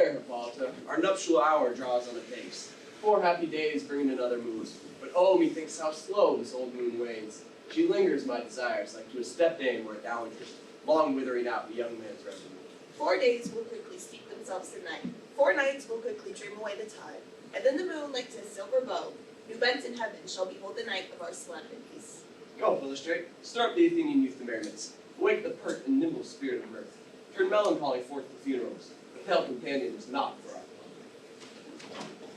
There, Hippolyta, our nuptial hour draws on apace. 4 happy days bringing another moon. But oh, methinks how slow this old moon wanes. She lingers my desires, like to a stepdame or a dowager, long withering out the young man's resolute. 4 days will quickly steep themselves in night. 4 nights will quickly dream away the time. And then the moon, like to a silver bow, new bent in heaven, shall behold the night of our slumber and peace. Go, Philostrate, stir up the Athenian youth to merriments. Awake the pert and nimble spirit of mirth. Turn melancholy forth to funerals. The pale companion is not for our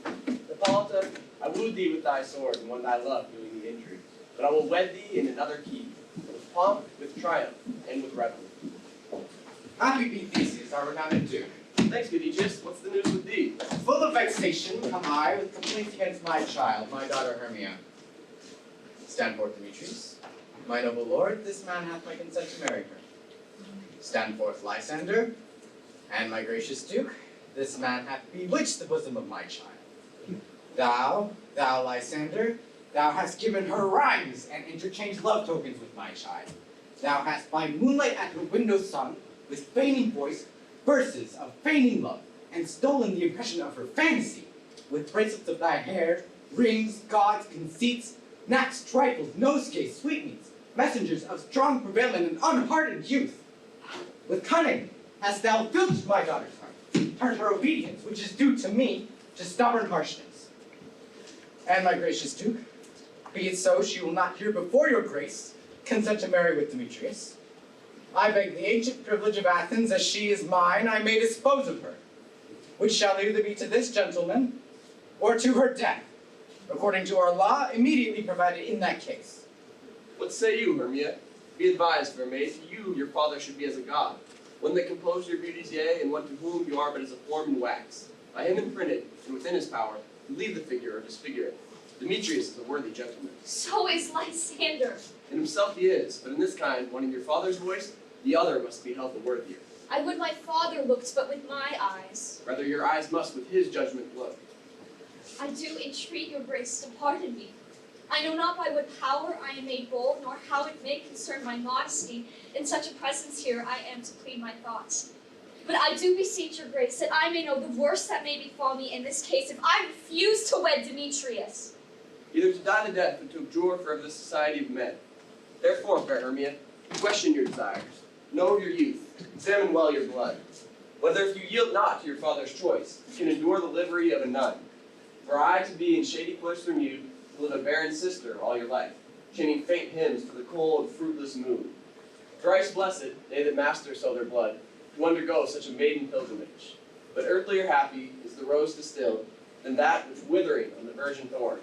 love. Hippolyta, I wooed thee with thy sword, and won thy love, doing thee injury. But I will wed thee in another key, with pomp, with triumph, and with revel. Happy be Theseus, our renowned Duke. Thanks, good Aegis. What's the news with thee? Full of vexation come I with complaints against my child, my daughter Hermia. Stand forth, Demetrius. My noble lord, this man hath my consent to marry her. Stand forth, Lysander. And my gracious Duke, this man hath bewitched the bosom of my child. Thou, Lysander, thou hast given her rhymes and interchanged love tokens with my child. Thou hast by moonlight at her window sung, with feigning voice, verses of feigning love, and stolen the impression of her fantasy, with bracelets of thy hair, rings, gauds, conceits, knacks, trifles, nosegays, sweetmeats, messengers of strong prevailing and unhardened youth. With cunning hast thou filched my daughter's heart, turned her obedience, which is due to me, to stubborn harshness. And my gracious Duke, be it so she will not hear before your grace consent to marry with Demetrius. I beg the ancient privilege of Athens, as she is mine, I may dispose of her, which shall either be to this gentleman, or to her death, according to our law immediately provided in that case. What say you, Hermia? Be advised, fair maid, to you your father should be as a god, one that composed your beauties, yea, and one to whom you are but as a form in wax. By him imprinted, and within his power, to leave the figure or disfigure it. Demetrius is a worthy gentleman. So is Lysander. In himself he is, but in this kind, one in your father's voice, the other must be held the worthier. I would my father looked, but with my eyes. Rather your eyes must with his judgment look. I do entreat your grace to pardon me. I know not by what power I am made bold, nor how it may concern my modesty. In such a presence here I am to plead my thoughts. But I do beseech your grace that I may know the worst that may befall me in this case if I refuse to wed Demetrius. Either to die to death, or to abjure forever the society of men. Therefore, fair Hermia, question your desires. Know your youth. Examine well your blood. Whether if you yield not to your father's choice, you can endure the livery of a nun. Were I to be in shady cloister mute, to live a barren sister all your life, chaining faint hymns to the cold, fruitless moon. Thrice blessed, they that master so their blood, to undergo such a maiden pilgrimage. But earthlier happy is the rose distilled, than that which withering on the virgin thorn,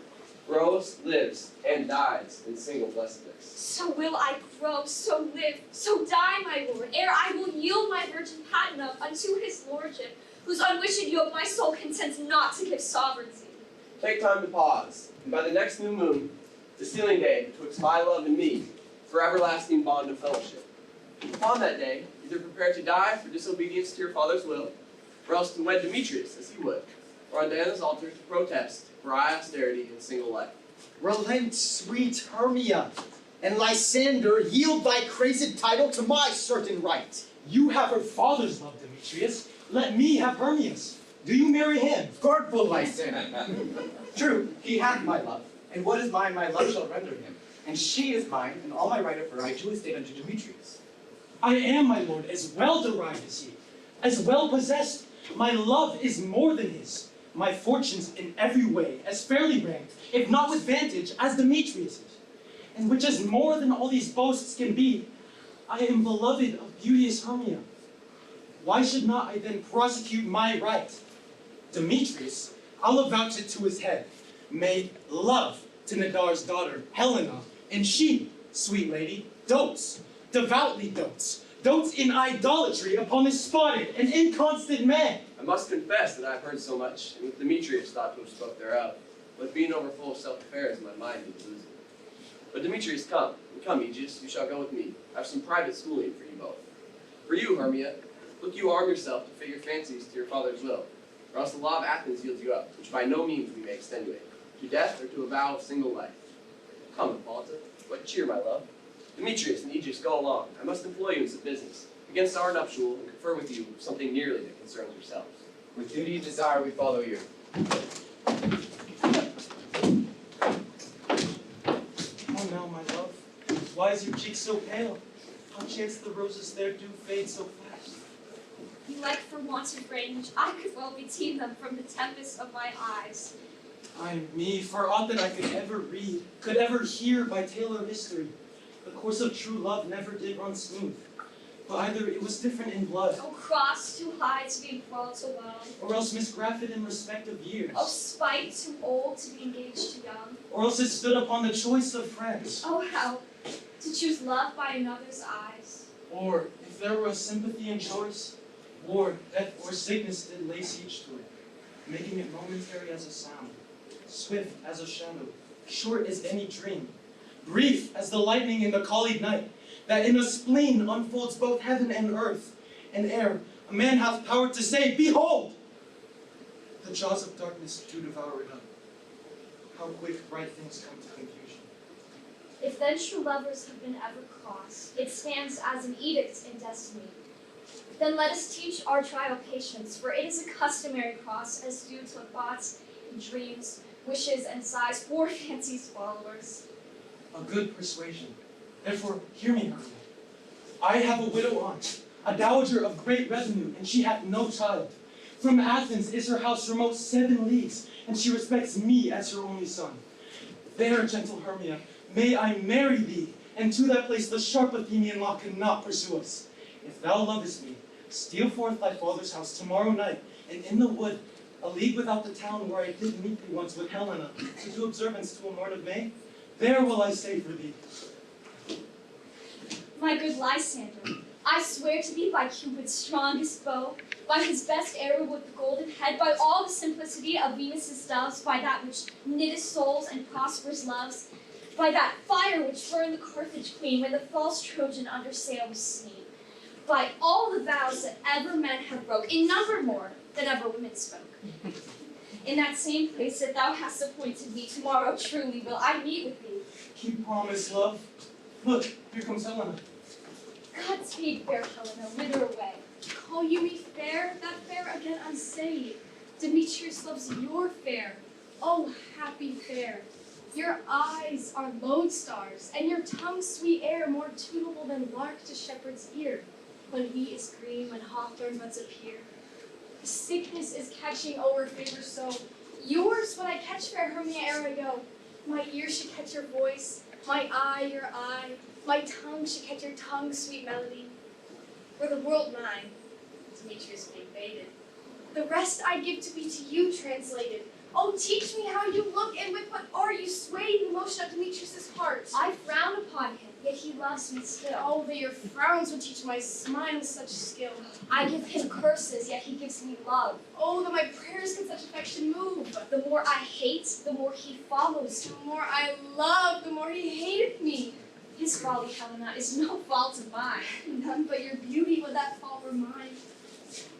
grows, lives, and dies in single blessedness. So will I grow, so live, so die, my lord, ere I will yield my virgin patent up unto his lordship, whose unwished yoke my soul consents not to give sovereignty. Take time to pause, and by the next new moon, the sealing day betwixt my love and me, for everlasting bond of fellowship. Upon that day, either prepare to die for disobedience to your father's will, or else to wed Demetrius as he would, or on Diana's altar to protest for high austerity and single life. Relent, sweet Hermia, and Lysander, yield thy crazed title to my certain right. You have her father's love, Demetrius. Let me have Hermia's. Do you marry him? Scornful Lysander. True, he hath my love, and what is mine my love shall render him. And she is mine, and all my right of her I do estate unto Demetrius. I am, my lord, as well derived as he, as well possessed. My love is more than his. My fortunes in every way as fairly ranked, if not with vantage, as Demetrius's. And which is more than all these boasts can be, I am beloved of beauteous Hermia. Why should not I then prosecute my right? Demetrius, I'll avouch it to his head, made love to Nadar's daughter, Helena, and she, sweet lady, dotes, devoutly dotes in idolatry upon this spotted and inconstant man. I must confess that I have heard so much, and with Demetrius thought to have spoke thereof, but being overfull of self-affairs, my mind is losing. But Demetrius, come, and come, Aegis, you shall go with me. I have some private schooling for you both. For you, Hermia, look you arm yourself to fit your fancies to your father's will, or else the law of Athens yields you up, which by no means we may extenuate, to death or to a vow of single life. Come, Hippolyta, but cheer, my love. Demetrius and Aegis, go along. I must employ you in some business, against our nuptial, and confer with you something nearly that concerns yourselves. With duty desire we follow you. Oh now, my love, why is your cheek so pale? How chance the roses there do fade so fast? Like for want of range, I could well retain them from the tempest of my eyes. Ay me, for aught that I could ever read, could ever hear by tale or history, the course of true love never did run smooth. But either it was different in blood, Oh, cross too high to be enthralled to love. or else misgrafted in respect of years, Oh, spite too old to be engaged too young. or else it stood upon the choice of friends. Oh, how to choose love by another's eyes. Or, if there were a sympathy in choice, war, death, or sickness did lay siege to it, making it momentary as a sound, swift as a shadow, short as any dream, brief as the lightning in the collied night, that in a spleen unfolds both heaven and earth, and ere a man hath power to say, Behold! The jaws of darkness do devour it up. How quick bright things come to confusion. If then true lovers have been ever crossed, it stands as an edict in destiny. Then let us teach our trial patience, for it is a customary cross, as due to thoughts, dreams, wishes, and sighs, or fancy's followers. A good persuasion. Therefore, hear me, Hermia. I have a widow aunt, a dowager of great revenue, and she hath no child. From Athens is her house remote 7 leagues, and she respects me as her only son. There, gentle Hermia, may I marry thee, and to that place the sharp Athenian law cannot pursue us. If thou lovest me, steal forth thy father's house tomorrow night, and in the wood, a league without the town where I did meet thee once with Helena, to do observance to a morn of May, there will I stay for thee. My good Lysander, I swear to thee by Cupid's strongest bow, by his best arrow with the golden head, by all the simplicity of Venus's doves, by that which knitteth souls and prospers loves, by that fire which burned the Carthage queen when the false Trojan under sail was seen, by all the vows that ever men have broke, in number more than ever women spoke. In that same place that thou hast appointed me, tomorrow truly will I meet with thee. Keep promise, love. Look, here comes Helena. Godspeed, fair Helena, whither away? Call you me fair? That fair again I say. Demetrius loves your fair. Oh, happy fair. Your eyes are lodestars, and your tongue's sweet air more tunable than lark to shepherd's ear. When wheat is green, when hawthorn buds appear. Sickness is catching o'er favor so. Yours would I catch, fair Hermia, ere I go. My ear should catch your voice, my eye your eye, my tongue should catch your tongue's sweet melody. Were the world mine, Demetrius being faded, the rest I'd give to be to you translated. Oh, teach me how you look, and with what art you sway the motion of Demetrius' heart. I frown upon him, yet he loves me still. Oh, that your frowns would teach my smile such skill. I give him curses, yet he gives me love. Oh, that my prayers can such affection move. The more I hate, the more he follows. The more I love, the more he hated me. His folly, Helena, is no fault of mine. None but your beauty would that fault were mine.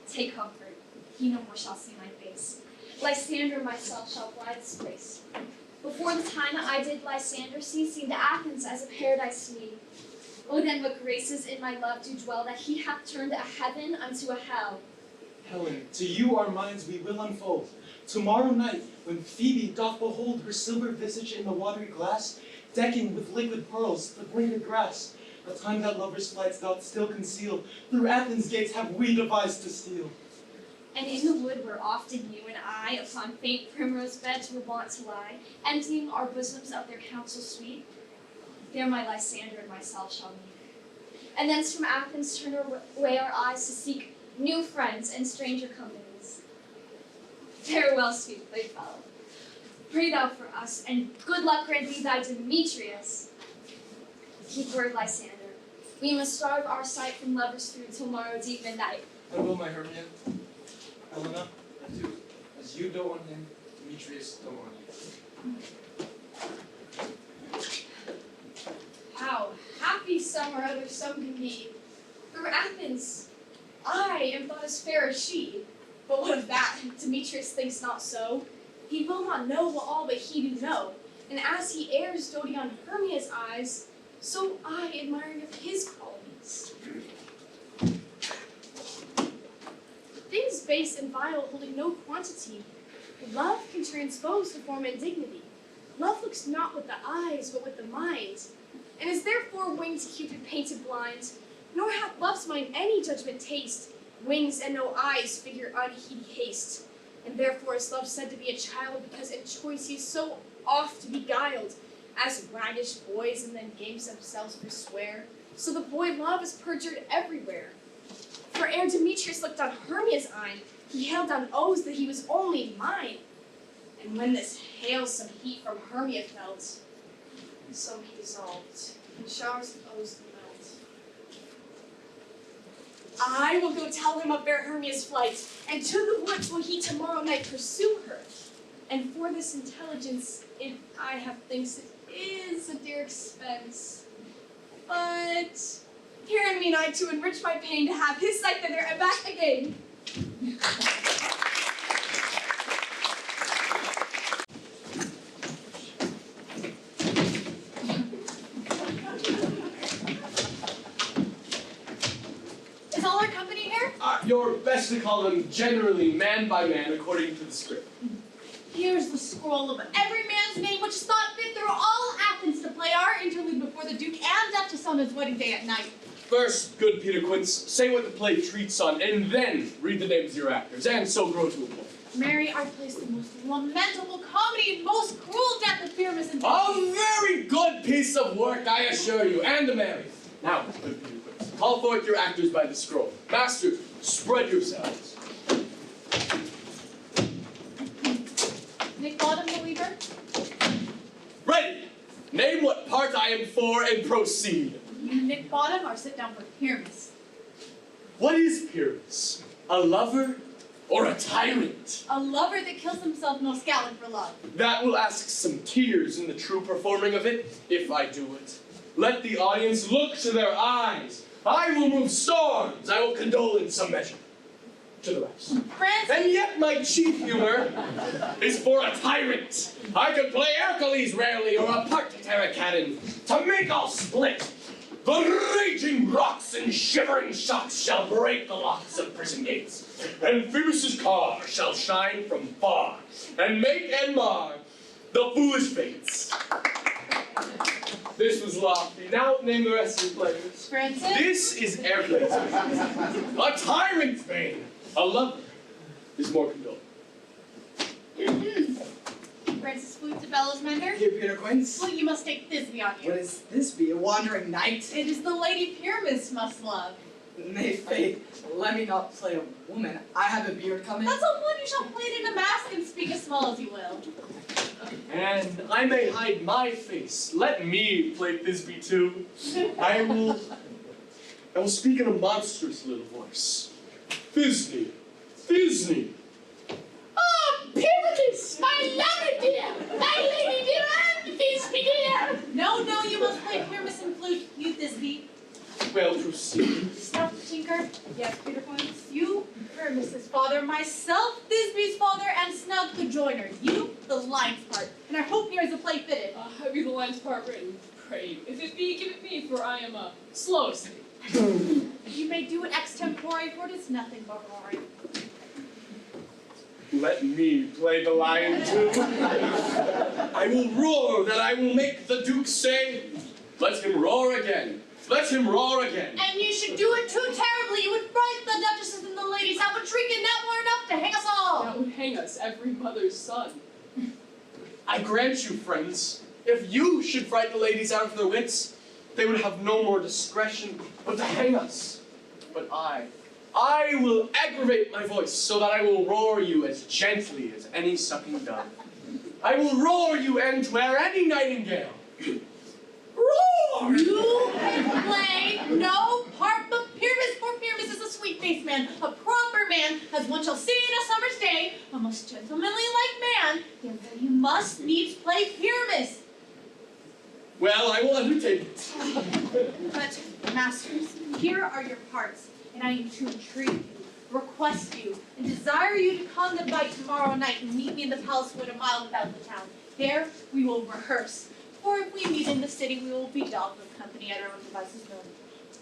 Take comfort, he no more shall see my face. Lysander myself shall fly this place. Before the time that I did Lysander see, seemed Athens as a paradise to me. Oh, then what graces in my love do dwell, that he hath turned a heaven unto a hell. Helen, to you our minds we will unfold. Tomorrow night, when Phoebe doth behold her silver visage in the watery glass, decking with liquid pearls the bladed grass, a time that lovers' flights doth still conceal, through Athens' gates have we devised to steal. And in the wood where often you and I, upon faint primrose beds, were wont to lie, emptying our bosoms of their counsel sweet, there my Lysander and myself shall meet. And thence from Athens turn away our eyes to seek new friends and stranger companies. Farewell, sweet playfellow. Pray thou for us, and good luck grant thee thy Demetrius. Keep word, Lysander. We must starve our sight from lovers through till morrow deep midnight. I will, my Hermia. Helena, adieu. As you don't want him, Demetrius don't want you. How happy some or other some can be. Through Athens, I am thought as fair as she. But what of that? Demetrius thinks not so. He will not know what all but he do know. And as he errs doting on Hermia's eyes, so I admiring of his qualities. things base and vile holding no quantity. Love can transpose to form and dignity. Love looks not with the eyes, but with the mind, and is therefore winged Cupid painted blind, nor hath love's mind any judgment taste, wings and no eyes figure unheedy haste. And therefore is love said to be a child, because in choice he's so oft beguiled, as waggish boys and then games themselves forswear. So the boy love is perjured everywhere. For ere Demetrius looked on Hermia's eye, he hailed on oaths that he was only mine. And when this hail some heat from Hermia felt, so he dissolved, in showers of oaths that melt. I will go tell him of fair Hermia's flight, and to the woods will he tomorrow night pursue her. And for this intelligence, if I have thinks it is a dear expense. But hear me not to enrich my pain to have his sight thither and back again. Is all our company here? You're best to call them generally man by man according to the script. Here's the scroll of every man's name which is thought fit through all Athens to play our interlude before the Duke and Duchess on his wedding day at night. First, good Peter Quince, say what the play treats on, and then read the names of your actors, and so grow to a point. Mary, I place the most lamentable comedy and most cruel death of Pyramus and A very good piece of work, I assure you, and a merry. Now, good Peter Quince, call forth your actors by the scroll. Masters, spread yourselves. Nick Bottom, the leader. Ready! Name what part I am for and proceed. You, Nick Bottom, are sit down for Pyramus. What is Pyrrhus? A lover or a tyrant? A lover that kills himself most gallant for love. That will ask some tears in the true performing of it, if I do it. Let the audience look to their eyes. I will move storms. I will condole in some measure. To the rest. Francis, And yet my chief humor is for a tyrant. I could play Hercules rarely, or a part to Terracadon, to make all split. The raging rocks and shivering shocks shall break the locks of prison gates, and Phoebus' car shall shine from far, and make and mar the foolish fates. This was lofty. Now name the rest of your players. Francis. This is Hercules. A tyrant's bane. A lover is more condoled. Francis Flute to Bellows Mender. Here, Peter Quince. Well, you must take Thisbe on you. What is this be, a wandering knight? It is the Lady Pyramus must love. Nay, faith, let me not play a woman. I have a beard coming. That's a one you shall play it in a mask and speak as small as you will. And I may hide my face. Let me play Thisbe too. I will speak in a monstrous little voice. Thisbe, Thisbe. Oh, Pyramus, my lover dear, my lady dear, and Thisbe dear. No, you must play Pyramus and flute, you Thisbe. Well, proceed. Snout Tinker. Yes, Peter Quince. You, Pyramus's father, myself, Thisbe's father, and Snout the joiner. You, the lion's part. And I hope here is a play fitted. Have you the lion's part written? Pray you. If it be, give it me, for I am slow of city. You may do it extempore, for it is nothing but roaring. Let me play the lion too. I will roar that I will make the Duke say, let him roar again. Let him roar again. And you should do it too terribly. You would frighten the duchesses and the ladies out with shrieking that were enough to hang us all. That would hang us, every mother's son. I grant you, friends, if you should frighten the ladies out of their wits, they would have no more discretion but to hang us. But I will aggravate my voice so that I will roar you as gently as any sucking dove. I will roar you and to where any nightingale. Roar! You can play no part but Pyramus, for Pyramus is a sweet-faced man, a proper man, as one shall see in a summer's day, a most gentlemanly-like man, therefore you must needs play Pyramus. Well, I will undertake it. But, masters, here are your parts, and I am to entreat you, request you, and desire you to come by tomorrow night and meet me in the palace wood a mile without the town. There we will rehearse. Or if we meet in the city, we will be dogged with company at our own devices known.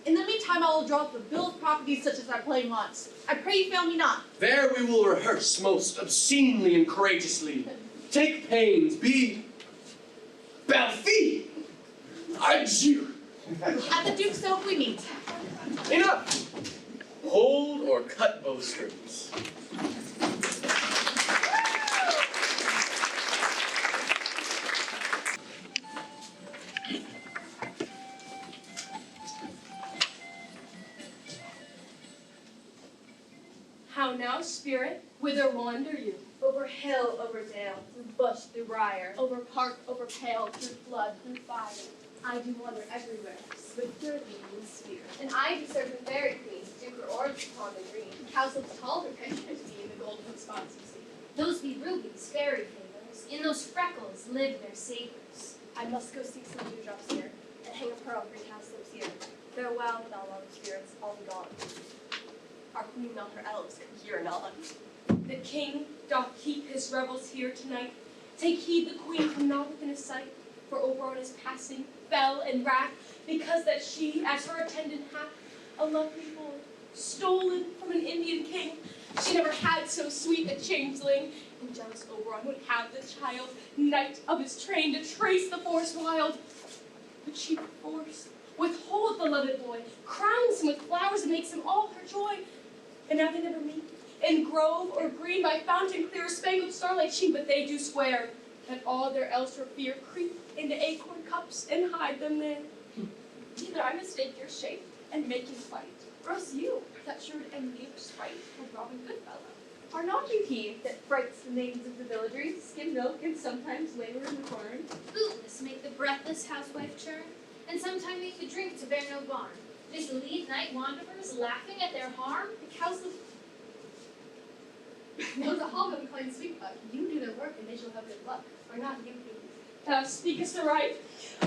In the meantime, I will draw up the bill of properties such as our play wants. I pray you fail me not. There we will rehearse most obscenely and courageously. Take pains, be Belfi! Adieu! At the Duke's Oak we meet. Enough! Hold or cut bowstrings. How now, spirit? Whither wander you? Over hill, over dale, through bush, through briar, over park, over pale, through flood, through fire. I do wander everywhere, swifter than the spirit. And I do serve the fairy queen, to do her orbs upon the green. Castles taller can be in the golden spots you see. Those be rubies, fairy favors. In those freckles live their savors. I must go seek some dewdrops here, and hang a pearl for castles here. Farewell, thou long spirits, all be gone. Our queen and all her elves come here anon. The king doth keep his revels here tonight. Take heed the queen come not within his sight, for Oberon is passing, fell and wrath, because that she, as her attendant hath, a lovely boy, stolen from an Indian king. She never had so sweet a changeling, and jealous Oberon would have the child, knight of his train, to trace the forest wild. But she perforce withhold the loved boy, crowns him with flowers and makes him all her joy. And now they never meet, in grove or green, by fountain clear, spangled starlight sheen, but they do swear that all their elves for fear creep into acorn cups and hide them there. Either I mistake your shape and make you fight, or else you, that shrewd and knavish sprite, had Robin Goodfellow. Are not you he that frights the maidens of the villagery, skim milk, and sometimes labor in the corn? Bootless make the breathless housewife churn, and sometimes make the drink to bear no barn. Mislead night wanderers, laughing at their harm. The cows of those a hog of clean sweet buck. You do their work, and they shall have good luck. Are not you he? Thou speakest aright.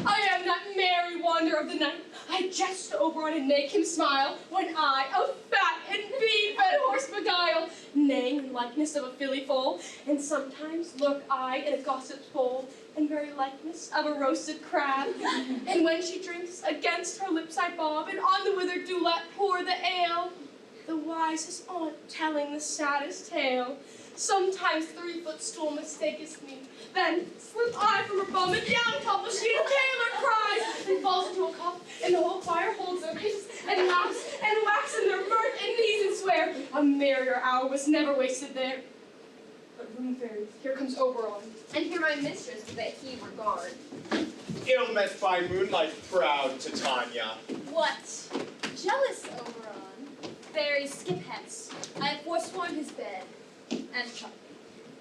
I am that merry wanderer of the night. I jest to Oberon and make him smile, when I, a fat and feed-fed horse beguile, neighing in likeness of a filly foal, and sometimes lurk I in a gossip's bowl, in very likeness of a roasted crab. And when she drinks, against her lips I bob, and on the withered dewlap pour the ale. The wisest aunt telling the saddest tale. Sometimes 3-foot stool mistaketh me. Then slip I from her bum, and down tumbles she, and Taylor cries, and falls into a cup, and the whole choir holds their peace, and laughs, and wax in their mirth, and knees and swear. A merrier hour was never wasted there. But room fairies, here comes Oberon. And hear my mistress would that he were gone. Ill met by moonlight, proud Titania. What? Jealous, Oberon? Fairies, skip hence. I have forsworn his bed, and chuck.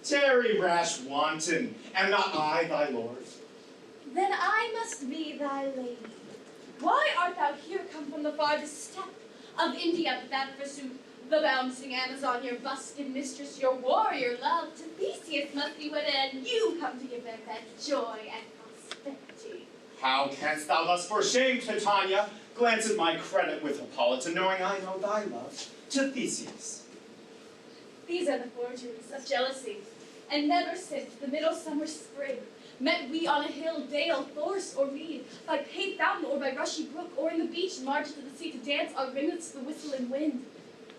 Tarry, rash wanton, am not I thy lord? Then I must be thy lady. Why art thou here come from the farthest step of India, that forsooth the bouncing Amazon, your busted mistress, your warrior love, to Theseus must be wedded, and you come to give them that joy and prosperity. How canst thou thus for shame, Titania, glance at my credit with Hippolyta, knowing I know thy love to Theseus? These are the forgeries of jealousy. And never since the middle summer spring met we on a hill, dale, forest, or mead, by paved fountain or by rushy brook, or in the beach margin of the sea to dance our ringlets to the whistling wind.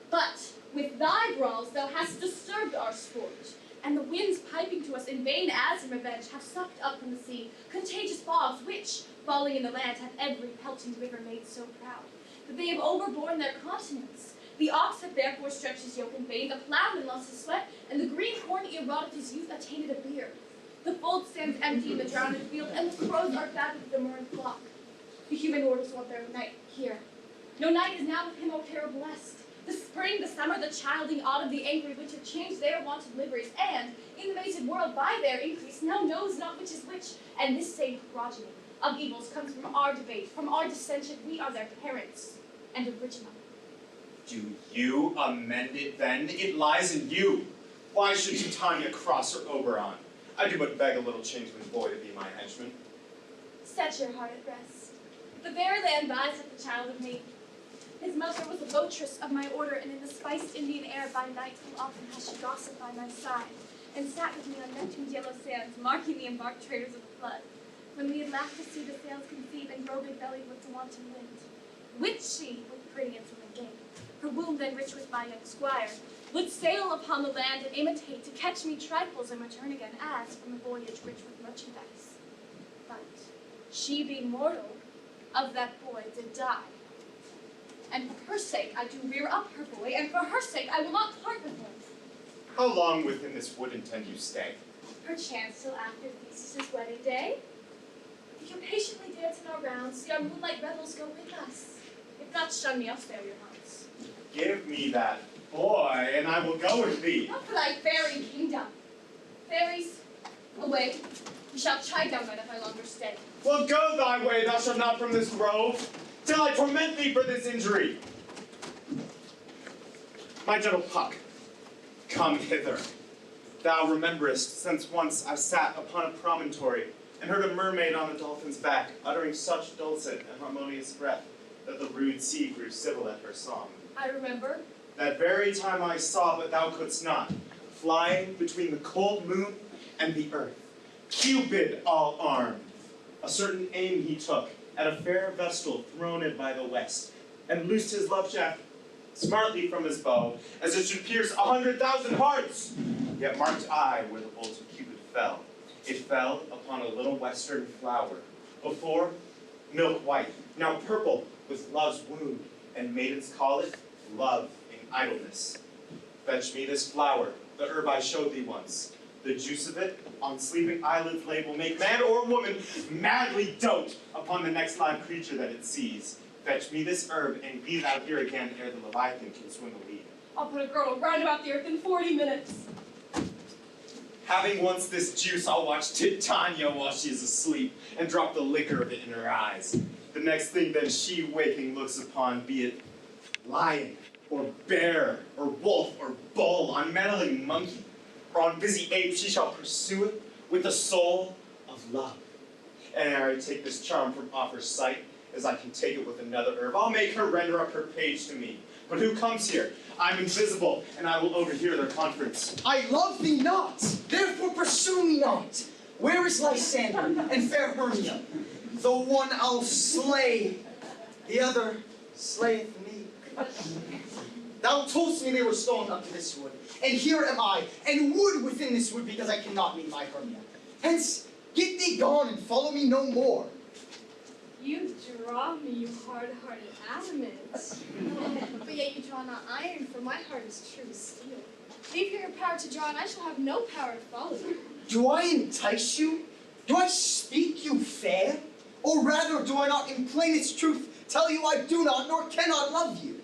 But with thy brawls thou hast disturbed our sport, and the winds piping to us in vain as in revenge have sucked up from the sea contagious fogs which, falling in the land, have every pelting river made so proud that they have overborne their continents. The ox hath therefore stretched his yoke in vain, the plowman lost his sweat, and the green corn ear rotted his youth attainted a beard. The fold stands empty in the drowned field, and the crows are fatted with the murmured flock. The human orders want their night here. No night is now with him, O terror blessed. The spring, the summer, the childing autumn, the angry winter change their wonted liveries, and, in the mated world, by their increase, now knows not which is which, and this same progeny of evils comes from our debate, from our dissension. We are their parents, and original. Do you amend it then? It lies in you. Why should Titania cross her Oberon? I do but beg a little changeling boy to be my henchman. Set your heart at rest. The very land lies with the child of me. His mother was a votress of my order, and in the spiced Indian air by night full often has she gossiped by my side, and sat with me on Neptune's yellow sands, marking the embarked traders of the flood, when we had laughed to see the sails conceive and grow big-bellied with the wanton wind. Which she, with pretty insolent gait, her womb then rich with my young squire, would sail upon the land and imitate to catch me trifles and return again as from a voyage rich with merchandise. But she being mortal, of that boy did die. And for her sake I do rear up her boy, and for her sake I will not part with him. How long within this wood intend you stay? Perchance till after Theseus' wedding day. If you patiently dance in our rounds, see our moonlight revels go with us. If not, shun me, I'll spare your haunts. Give me that boy, and I will go with thee. Not for thy fairy kingdom. Fairies, away. You shall chide downright if I longer stay. Well, go thy way, thou shalt not from this grove, till I torment thee for this injury. My gentle Puck, come hither. Thou rememberest, since once I sat upon a promontory, and heard a mermaid on a dolphin's back, uttering such dulcet and harmonious breath, that the rude sea grew civil at her song. I remember. That very time I saw, but thou couldst not, flying between the cold moon and the earth, Cupid all armed. A certain aim he took at a fair vestal throned by the west, and loosed his love shaft smartly from his bow, as it should pierce 100,000 hearts. Yet marked I where the bolt of Cupid fell. It fell upon a little western flower, before milk white, now purple with love's wound, and maidens call it love in idleness. Fetch me this flower, the herb I showed thee once. The juice of it, on sleeping eyelids laid, will make man or woman madly dote upon the next live creature that it sees. Fetch me this herb, and be thou here again ere the Leviathan can swim a lead. I'll put a girdle round about the earth in 40 minutes. Having once this juice, I'll watch Titania while she is asleep, and drop the liquor of it in her eyes. The next thing then she waking looks upon, be it lion, or bear, or wolf, or bull, on meddling monkey, or on busy ape, she shall pursue it with the soul of love. And ere I take this charm from off her sight, as I can take it with another herb, I'll make her render up her page to me. But who comes here? I'm invisible, and I will overhear their conference. I love thee not, therefore pursue me not. Where is Lysander and fair Hermia? The one I'll slay, the other slayeth me. Thou toldst me they were stolen up to this wood, and here am I, and wood within this wood, because I cannot meet my Hermia. Hence, get thee gone and follow me no more. You draw me, you hard-hearted adamant. But yet you draw not iron, for my heart is true as steel. Leave here your power to draw, and I shall have no power to follow you. Do I entice you? Do I speak you fair? Or rather, do I not in plainest truth tell you I do not nor cannot love you?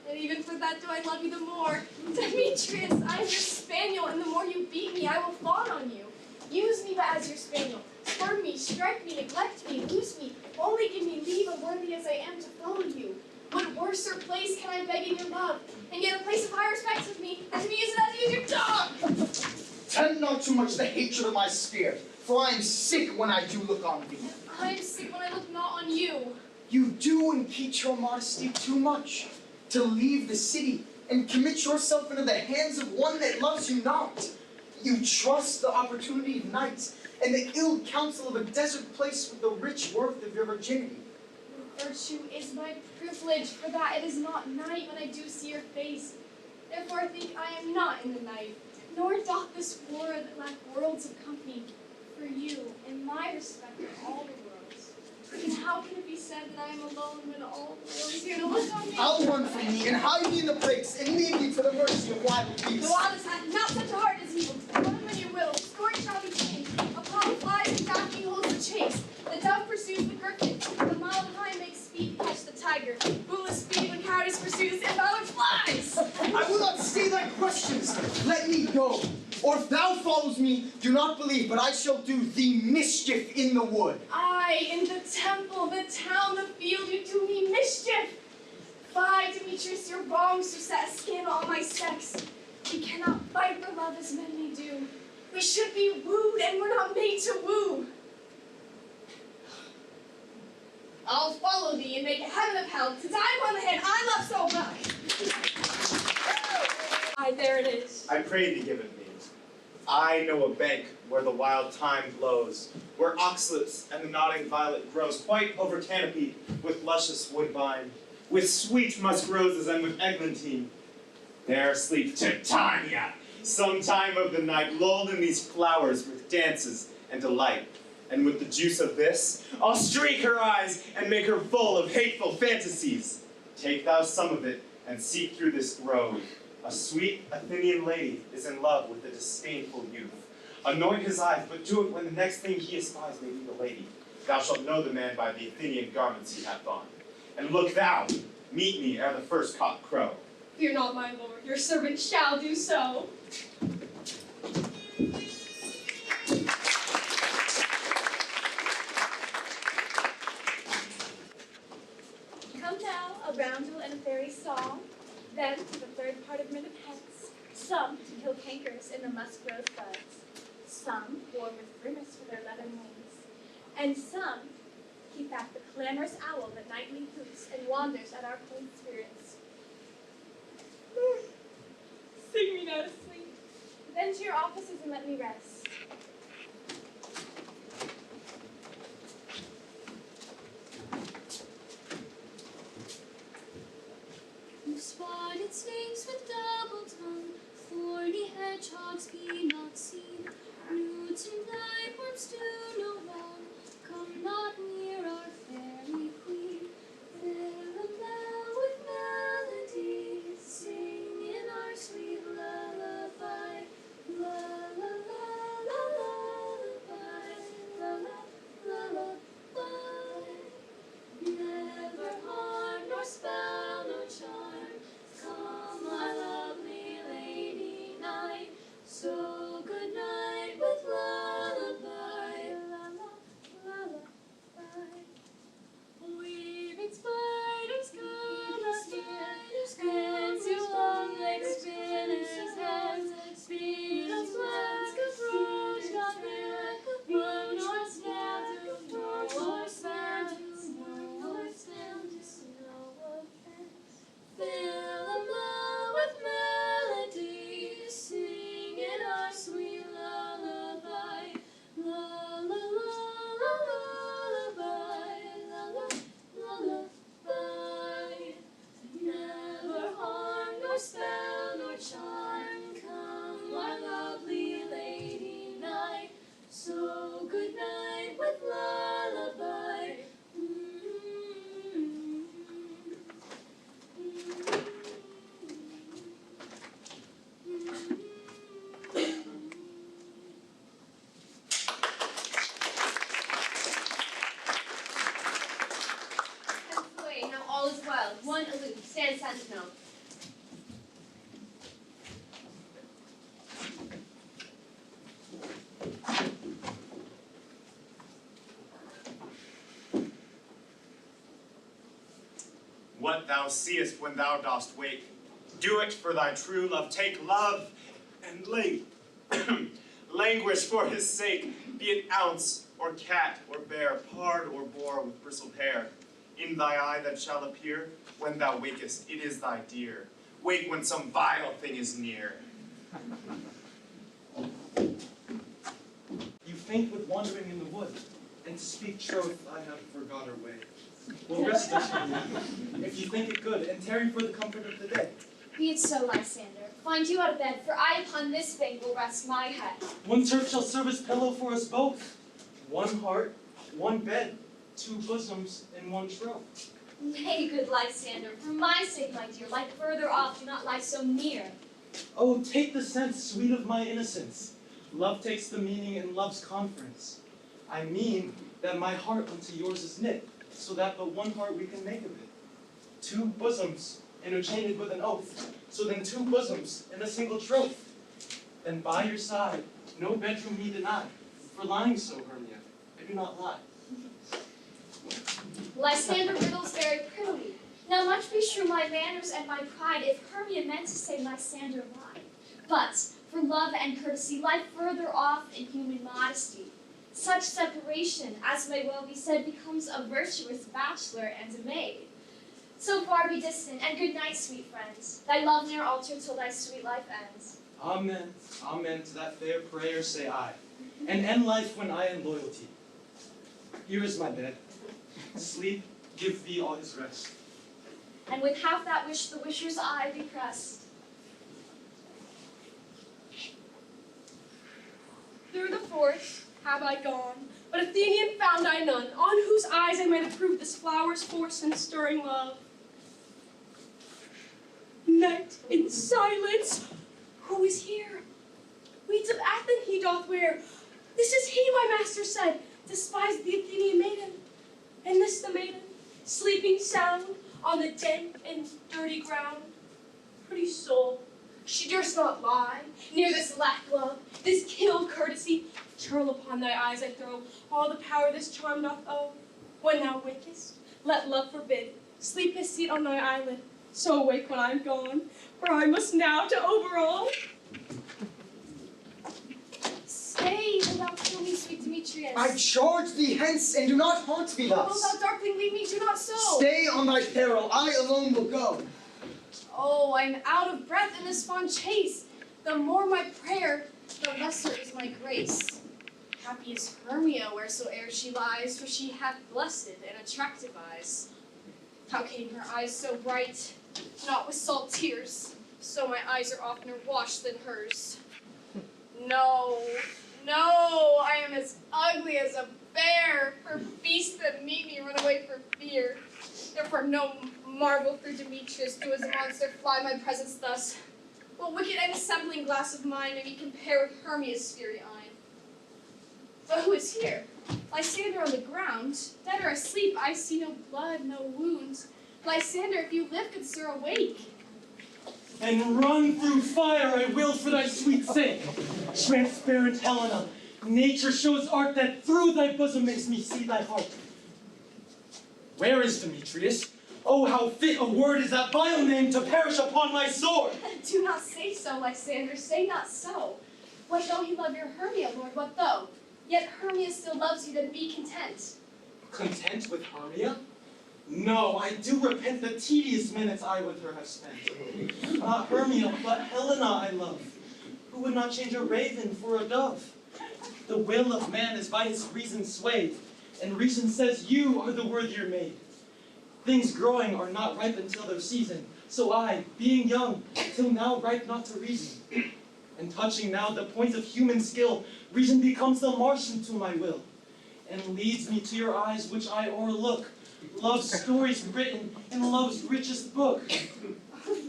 And even for that do I love you the more. Demetrius, I am your spaniel, and the more you beat me, I will fawn on you. Use me but as your spaniel. Spurn me, strike me, neglect me, lose me. Only give me leave, unworthy as I am, to follow you. What worser place can I beg in your love? And yet a place of high respect with me, and to be used as you use your dog! Tempt not too much the hatred of my spirit, for I am sick when I do look on thee. I am sick when I look not on you. You do impeach your modesty too much, to leave the city and commit yourself into the hands of one that loves you not. You trust the opportunity of night and the ill counsel of a desert place with the rich worth of your virginity. Virtue is my privilege, for that it is not night when I do see your face. Therefore I think I am not in the night, nor doth this world lack worlds of company for you, and my respect of all the worlds. And how can it be said that I am alone when all the world is here to look on me? I'll run from thee and hide me in the place and leave thee to the mercy of wild beasts. The wildest hath not such a heart as you. Run when you will, scorch shall be changed. Apollo flies and Daphne holds the chase. The dove pursues the griffin. The mild hind makes speed to catch the tiger. Foolish speed when cowardice pursues and valor flies. I will not say thy questions. Let me go. Or if thou follows me, do not believe, but I shall do thee mischief in the wood. Aye, in the temple, the town, the field, you do me mischief. Fie, Demetrius, your wrongs to set a scandal on my sex. We cannot fight for love as men may do. We should be wooed, and we're not made to woo. I'll follow thee and make a heaven of hell, since I'm on the hand I love so much. Aye, there it is. I pray thee give it me. I know a bank where the wild thyme blows, where oxlips and the nodding violet grows, quite over canopied with luscious woodbine, with sweet musk roses and with eglantine. There sleeps Titania, some time of the night, lulled in these flowers with dances and delight. And with the juice of this, I'll streak her eyes and make her full of hateful fantasies. Take thou some of it and seek through this grove. A sweet Athenian lady is in love with a disdainful youth. Anoint his eyes, but do it when the next thing he espies may be the lady. Thou shalt know the man by the Athenian garments he hath on. And look thou, meet me ere the first cock crow. Fear not, my lord, your servant shall do so. Come now, a roundel and a fairy song, then to the third part of men of hence, some to kill cankers in the musk rose buds, some bore with grimace for their leathern wings, and some keep back the clamorous owl that nightly hoots and wanders at our cold spirits. Sing me now to sleep. Then to your offices and let me rest. You spotted snakes with double tongue, thorny hedgehogs be not seen, roots and blighworms do no wrong, come not near our fairy queen. Fill a bell with melodies, sing in our sweet lullaby, la la la la lullaby, la la lullaby. Never harm nor spell nor charm, come my lovely lady night, so good night with lullaby, la la lullaby. Weaving spiders come us here, and to long legs spinners' heads, speed of flags approach not there, one nor stand to no or stand to no or stand to no offense. Fill them low with melody, sing in our sweet lullaby, la la la la lullaby, la la lullaby. Never harm nor spell nor charm, come our lovely lady night, so good night with lullaby. Pencil away, now all is well. One aloof, stand sentinel. What thou seest when thou dost wake, do it for thy true love. Take love and languish for his sake, be it ounce or cat or bear, pard or boar with bristled hair. In thy eye that shall appear when thou wakest, it is thy dear. Wake when some vile thing is near. You faint with wandering in the wood, and to speak troth, I have forgot our way. Well, rest assured, if you think it good, and tarry for the comfort of the day. Be it so, Lysander. Find you out of bed, for I upon this bank will rest my head. One turf shall serve as pillow for us both. One heart, one bed, two bosoms, and one troth. Nay, good Lysander, for my sake, my dear, lie further off, do not lie so near. Oh, take the sense, sweet of my innocence. Love takes the meaning in love's conference. I mean that my heart unto yours is knit, so that but one heart we can make of it. Two bosoms interchained with an oath, so then two bosoms in a single troth. Then by your side, no bedroom me deny, for lying so, Hermia, I do not lie. Lysander riddles very prettily. Now much be sure my manners and my pride, if Hermia meant to say Lysander lied. But, for love and courtesy, lie further off in human modesty. Such separation, as may well be said, becomes a virtuous bachelor and a maid. So far be distant, and good night, sweet friends. Thy love ne'er alter till thy sweet life ends. Amen, amen, to that fair prayer say I, and end life when I am loyalty. Here is my bed. Sleep, give thee all his rest. And with half that wish the wisher's eye be pressed. Through the forest have I gone, but Athenian found I none, on whose eyes I might approve this flower's force and stirring love. Night in silence, who is here? Weeds of Athens he doth wear. This is he, my master said, despised the Athenian maiden. And this the maiden, sleeping sound on the damp and dirty ground. Pretty soul, she durst not lie near this lack love, this kill courtesy. Churl upon thy eyes I throw all the power this charm doth owe. When thou wakest, let love forbid sleep his seat on thy eyelid. So awake when I'm gone, for I must now to Oberon. Stay, will thou kill me, sweet Demetrius? I charge thee hence, and do not haunt me Will thus. thou darkling leave me? Do not so. Stay on thy peril, I alone will go. Oh, I'm out of breath in this fond chase. The more my prayer, the lesser is my grace. Happy is Hermia wheresoe'er she lies, for she hath blessed and attractive eyes. How came her eyes so bright? Not with salt tears, so my eyes are oftener washed than hers. No, I am as ugly as a bear. For beasts that meet me run away for fear. Therefore no marvel through Demetrius do as a monster fly my presence thus. What wicked and assembling glass of mine may be compared with Hermia's fiery eye? But who is here? Lysander on the ground, dead or asleep, I see no blood, no wounds. Lysander, if you live, good sir, awake. And run through fire I will for thy sweet sake. Transparent Helena, nature shows art that through thy bosom makes me see thy heart. Where is Demetrius? Oh, how fit a word is that vile name to perish upon my sword! Do not say so, Lysander, say not so. What though he love your Hermia, Lord, what though? Yet Hermia still loves you, then be content. Content with Hermia? No, I do repent the tedious minutes I with her have spent. Not Hermia, but Helena I love, who would not change a raven for a dove. The will of man is by his reason swayed, and reason says you are the worthier maid. Things growing are not ripe until their season, so I, being young, till now ripe not to reason. And touching now the point of human skill, reason becomes the martial to my will, and leads me to your eyes which I o'erlook, love's stories written in love's richest book.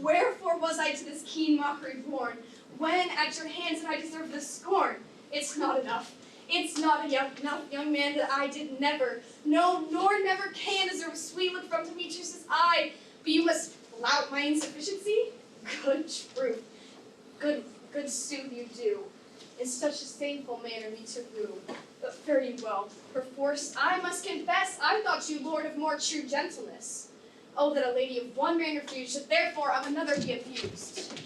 Wherefore was I to this keen mockery born, when at your hands did I deserve this scorn? It's not enough. It's not enough, young man, that I did never, no, nor never can deserve a sweet look from Demetrius' eye, but you must flout my insufficiency? Good truth. Good sooth you do. In such a shameful manner me to woo. But fare you well. Perforce, I must confess, I thought you lord of more true gentleness. Oh, that a lady of one man refused should therefore of another be abused.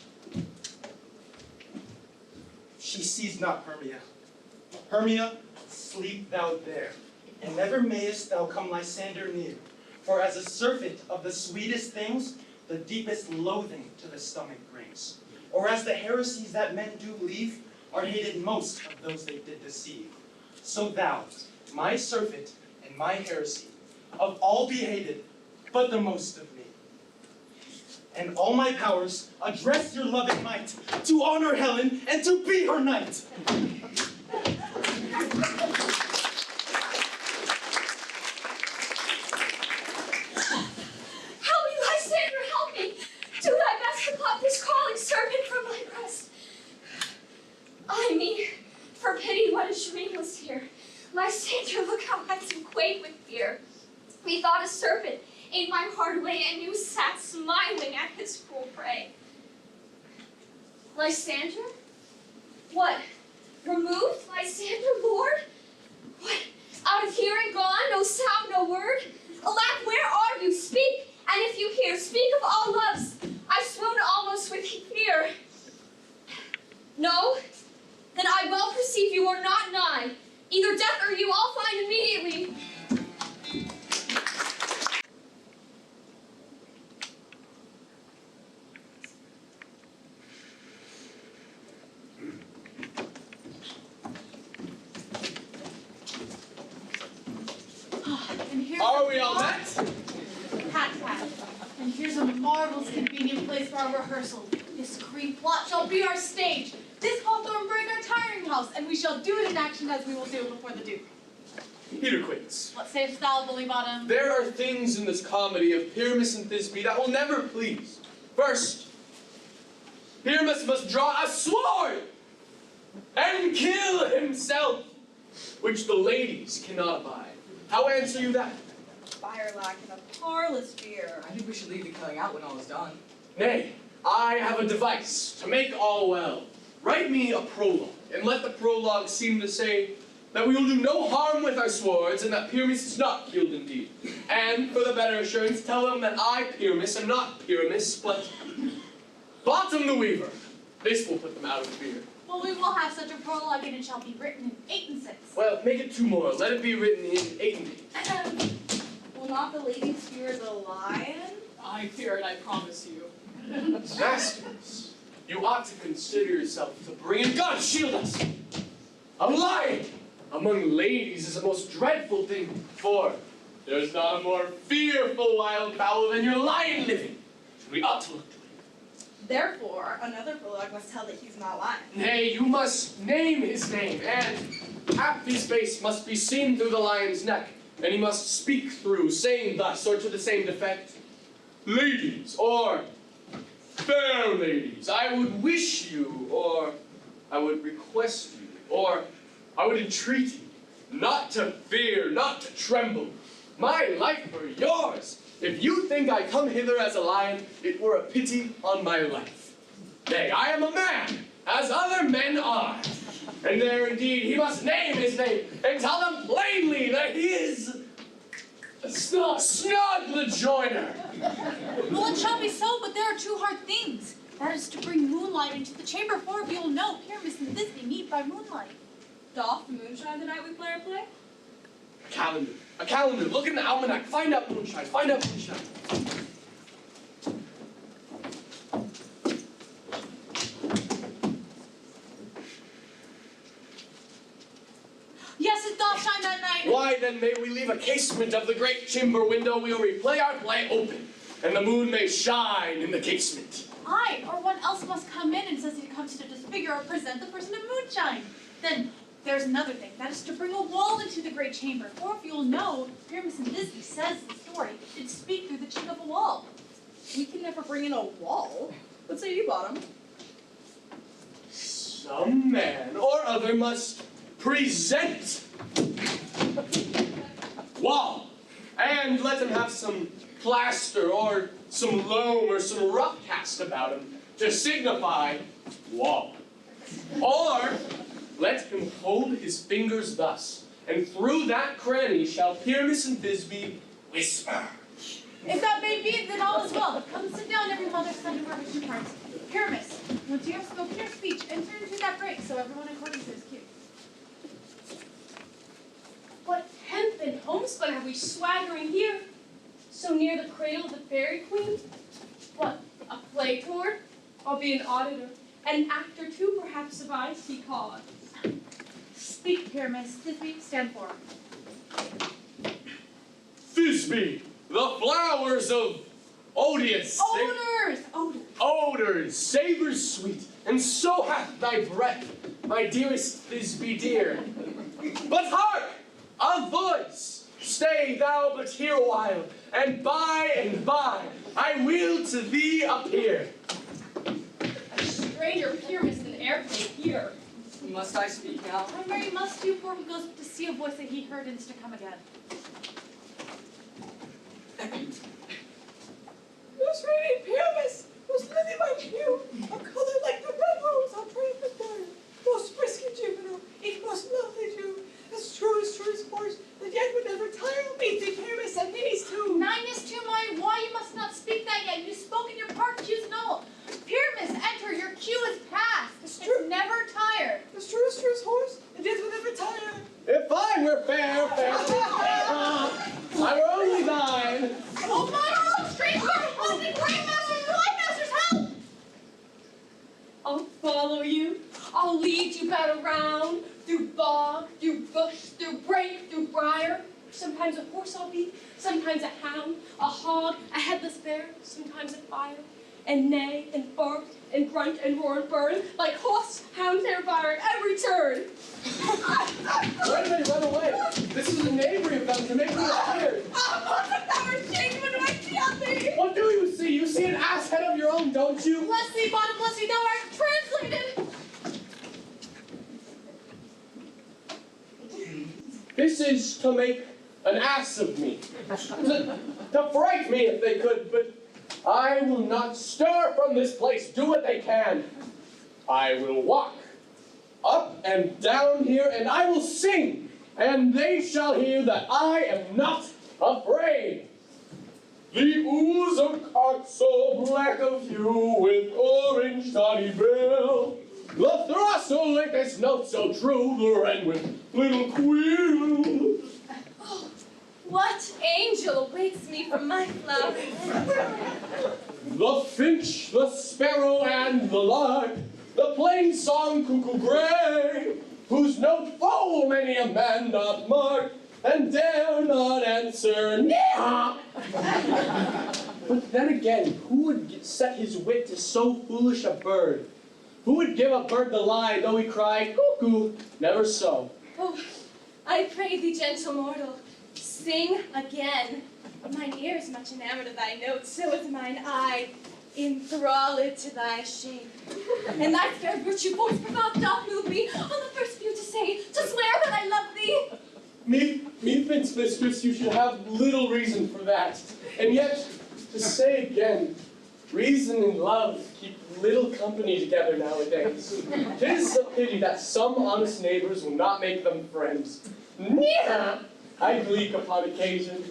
She sees not Hermia. Hermia, sleep thou there, and never mayest thou come Lysander near. For as a serpent of the sweetest things, the deepest loathing to the stomach brings. Or as the heresies that men do believe, are hated most of those they did deceive. So thou, my serpent and my heresy, of all be hated, but the most of me. And all my powers address your loving might, to honor Helen and to be her knight. Help me, Lysander, help me! Do thy best to pluck this crawling serpent from my breast. Ay me, for pity, what a shameless here. Lysander, look how I do quake with fear. Methought a serpent ate my heart away, and you sat smiling at his cruel prey. Lysander? What? Removed, Lysander, Lord? What? Out of hearing, gone, no sound, no word? Alack, where are you? Speak, and if you hear, speak of all loves. I swoon almost with fear. No? Then I well perceive you are not nigh. Either death or you I'll find immediately. And here's a marvelous convenient place for our rehearsal. This green plot shall be our stage. This hawthorn brake our tiring house, and we shall do it in action as we will do before the Duke. Peter Quince. What sayest thou, bully bottom? There are things in this comedy of Pyramus and Thisbe that will never please. First, Pyramus must draw a sword and kill himself, which the ladies cannot abide. How answer you that? Firelack and a parlous fear. I think we should leave the killing out when all is done. Nay, I have a device to make all well. Write me a prologue, and let the prologue seem to say that we will do no harm with our swords, and that Pyramus is not killed indeed. And, for the better assurance, tell them that I, Pyramus, am not Pyramus, but Bottom the Weaver. This will put them out of fear. Well, we will have such a prologue, and it shall be written in 8 and 6. Well, make it 2 more. Let it be written in 8 and 8. Will not the ladies fear the lion? I fear it, I promise you. Masters, you ought to consider yourself to bring in. God shield us! A lion among ladies is a most dreadful thing, for there's not a more fearful wild fowl than your lion living. We ought to look to it. Therefore, another prologue must tell that he's not lying. Nay, you must name his name, and half his face must be seen through the lion's neck, and he must speak through, saying thus, or to the same effect, ladies, or fair ladies, I would wish you, or I would request you, or I would entreat you, not to fear, not to tremble. My life for yours. If you think I come hither as a lion, it were a pity on my life. Nay, I am a man, as other men are. And there indeed he must name his name, and tell them plainly that he is Snug the Joiner. Well, it shall be so, but there are 2 hard things. That is to bring moonlight into the chamber, for if you'll know, Pyramus and Thisbe meet by moonlight. Doth moonshine the night we play our play? A calendar. A calendar. Look in the almanac. Find out moonshine. Find out moonshine. Yes, it doth shine that night. Why then may we leave a casement of the great chamber window where we play our play open, and the moon may shine in the casement. Aye, or one else must come in and says he comes to disfigure or present the person of moonshine. Then there's another thing, that is to bring a wall into the great chamber, for if you'll know, Pyramus and Thisbe says the story, did speak through the chink of a wall. We can never bring in a wall. What say you, Bottom? Some man or other must present wall, and let him have some plaster or some loam or some rough cast about him to signify wall. Or let him hold his fingers thus, and through that cranny shall Pyramus and Thisbe whisper. If that may be, then all is well. Come sit down, every mother, son, and rubbish and parts. Pyramus, once you have spoken your speech, enter into that break, so everyone according to his cue. What hemp and homespun have we swaggering here? So near the cradle of the fairy queen? What, a play toward? I'll be an auditor. An actor too, perhaps, if I see cause. Speak, Pyramus. Thisbe, stand for. Thisbe, the flowers of odious. Odors, savors sweet, and so hath thy breath, my dearest Thisbe dear. But hark, a voice! Stay thou but here a while, and by I will to thee appear. A stranger Pyramus than e'er played here. Must I speak now? I'm very must do, for he goes to see a voice that he heard and is to come again. Who's reading Pyramus? Who's living by you? A color like the red rose, I'll pray for there. Most frisky juvenile, ink most lovely Jew. As true as horse, that yet would never tire. Meet Pyramus and minis too. 9 is to my why you must not speak that yet. You spoke in your part, cue's null. Pyramus, enter, your cue is past. It's never tired. As true as horse, and yet would never tire. If I were fair, I were only thine. Oh my lord, stranger, hunting great masters, light masters, help! I'll follow you. I'll lead you about around, through bog, through bush, through brake, through briar. Sometimes a horse I'll be, sometimes a hound, a hog, a headless bear. bear, sometimes a fire, and neigh, and bark, and grunt, and roar, and burn, like horse, hound, terrifier at every turn. Why did they run away? This is a knavery of them to make me scared. What's the power change? What do I see on thee? What do you see? You see an ass head of your own, don't you? Bless thee, bottom, bless thee, thou art translated. This is to make an ass of me. To fright me if they could, but I will not stir from this place. Do what they can. I will walk up and down here, and I will sing, and they shall hear that I am not afraid. The ooze of cock so black of hue with orange tawny bill. The throstle like this note so true, the wren with little quill. Oh, what angel awaits me from my flower? The finch, the sparrow, and the lark, the plain song cuckoo gray, whose note full many a man doth mark, and dare not answer, Neah! But then again, who would set his wit to so foolish a bird? Who would give a bird the lie, though he cry, cuckoo, never so? Oh, I pray thee, gentle mortal, sing again. Mine ear is much enamored of thy notes, so is mine eye, enthralled to thy shape. And thy fair virtue forth from out doth move me, on the first view to say, to swear that I love thee. Methinks, mistress, you should have little reason for that. And yet, to say again, reason and love keep little company together nowadays. 'Tis a pity that some honest neighbors will not make them friends. Neah! I gleek upon occasion.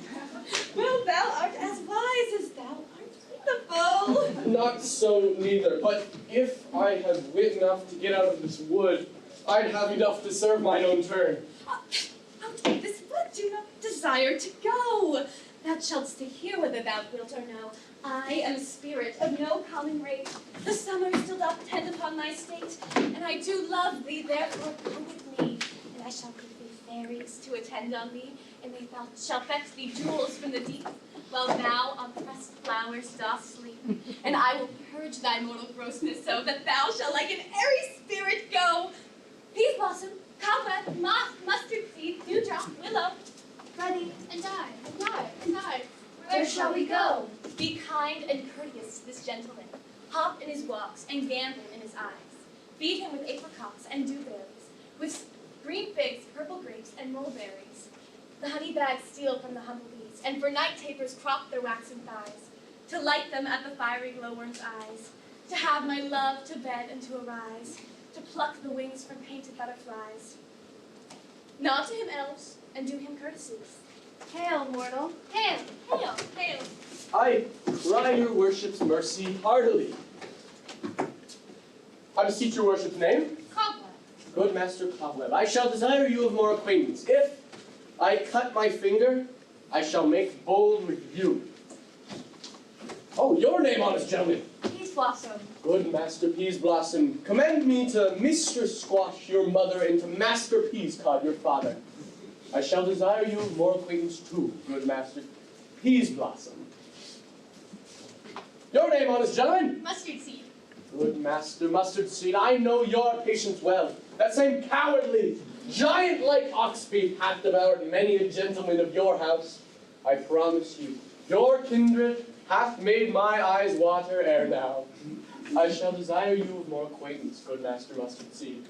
Well, thou art as wise as thou art beautiful. Not so neither, but if I had wit enough to get out of this wood, I'd have enough to serve mine own turn. Out of this wood do not desire to go. Thou shalt stay here whether thou wilt or no. I am a spirit of no common rate. The summer still doth tend upon my state, and I do love thee, therefore come with me, and I shall give thee fairies to attend on thee, and they shall fetch thee jewels from the deep, while thou on pressed flowers dost sleep. And I will purge thy mortal grossness so that thou shalt like an airy spirit go. Peas blossom, cobweb, moss, mustard seed, dewdrop, willow. Ready, and I. Where shall we go? Be kind and courteous to this gentleman. Hop in his walks and gambol in his eyes. Feed him with apricots and dewberries, with green figs, purple grapes, and mulberries. The honey bags steal from the humble bees, and for night tapers crop their waxen thighs, to light them at the fiery glowworm's eyes, to have my love to bed and to arise, to pluck the wings from painted butterflies. Nod to him, elves, and do him courtesies. Hail, mortal. Hail, hail, hail. I cry your worship's mercy heartily. I beseech your worship's name. Cobweb. Good Master Cobweb, I shall desire you of more acquaintance. If I cut my finger, I shall make bold with you. Oh, your name, honest gentleman. Peas blossom. Good Master Peas Blossom, commend me to Mistress Squash, your mother, and to Master Peascod, your father. I shall desire you of more acquaintance too, good Master Peas Blossom. Your name, honest gentleman? Mustard seed. Good Master Mustard Seed, I know your patience well. That same cowardly, giant-like oxbeat hath devoured many a gentleman of your house. I promise you, your kindred hath made my eyes water ere now. I shall desire you of more acquaintance, good Master Mustard Seed.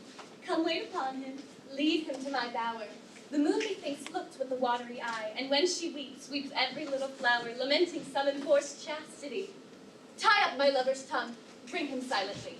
Come wait upon him, lead him to my bower. The moon methinks looked with a watery eye, and when she weeps, weeps every little flower, lamenting some enforced chastity. Tie up my lover's tongue, bring him silently.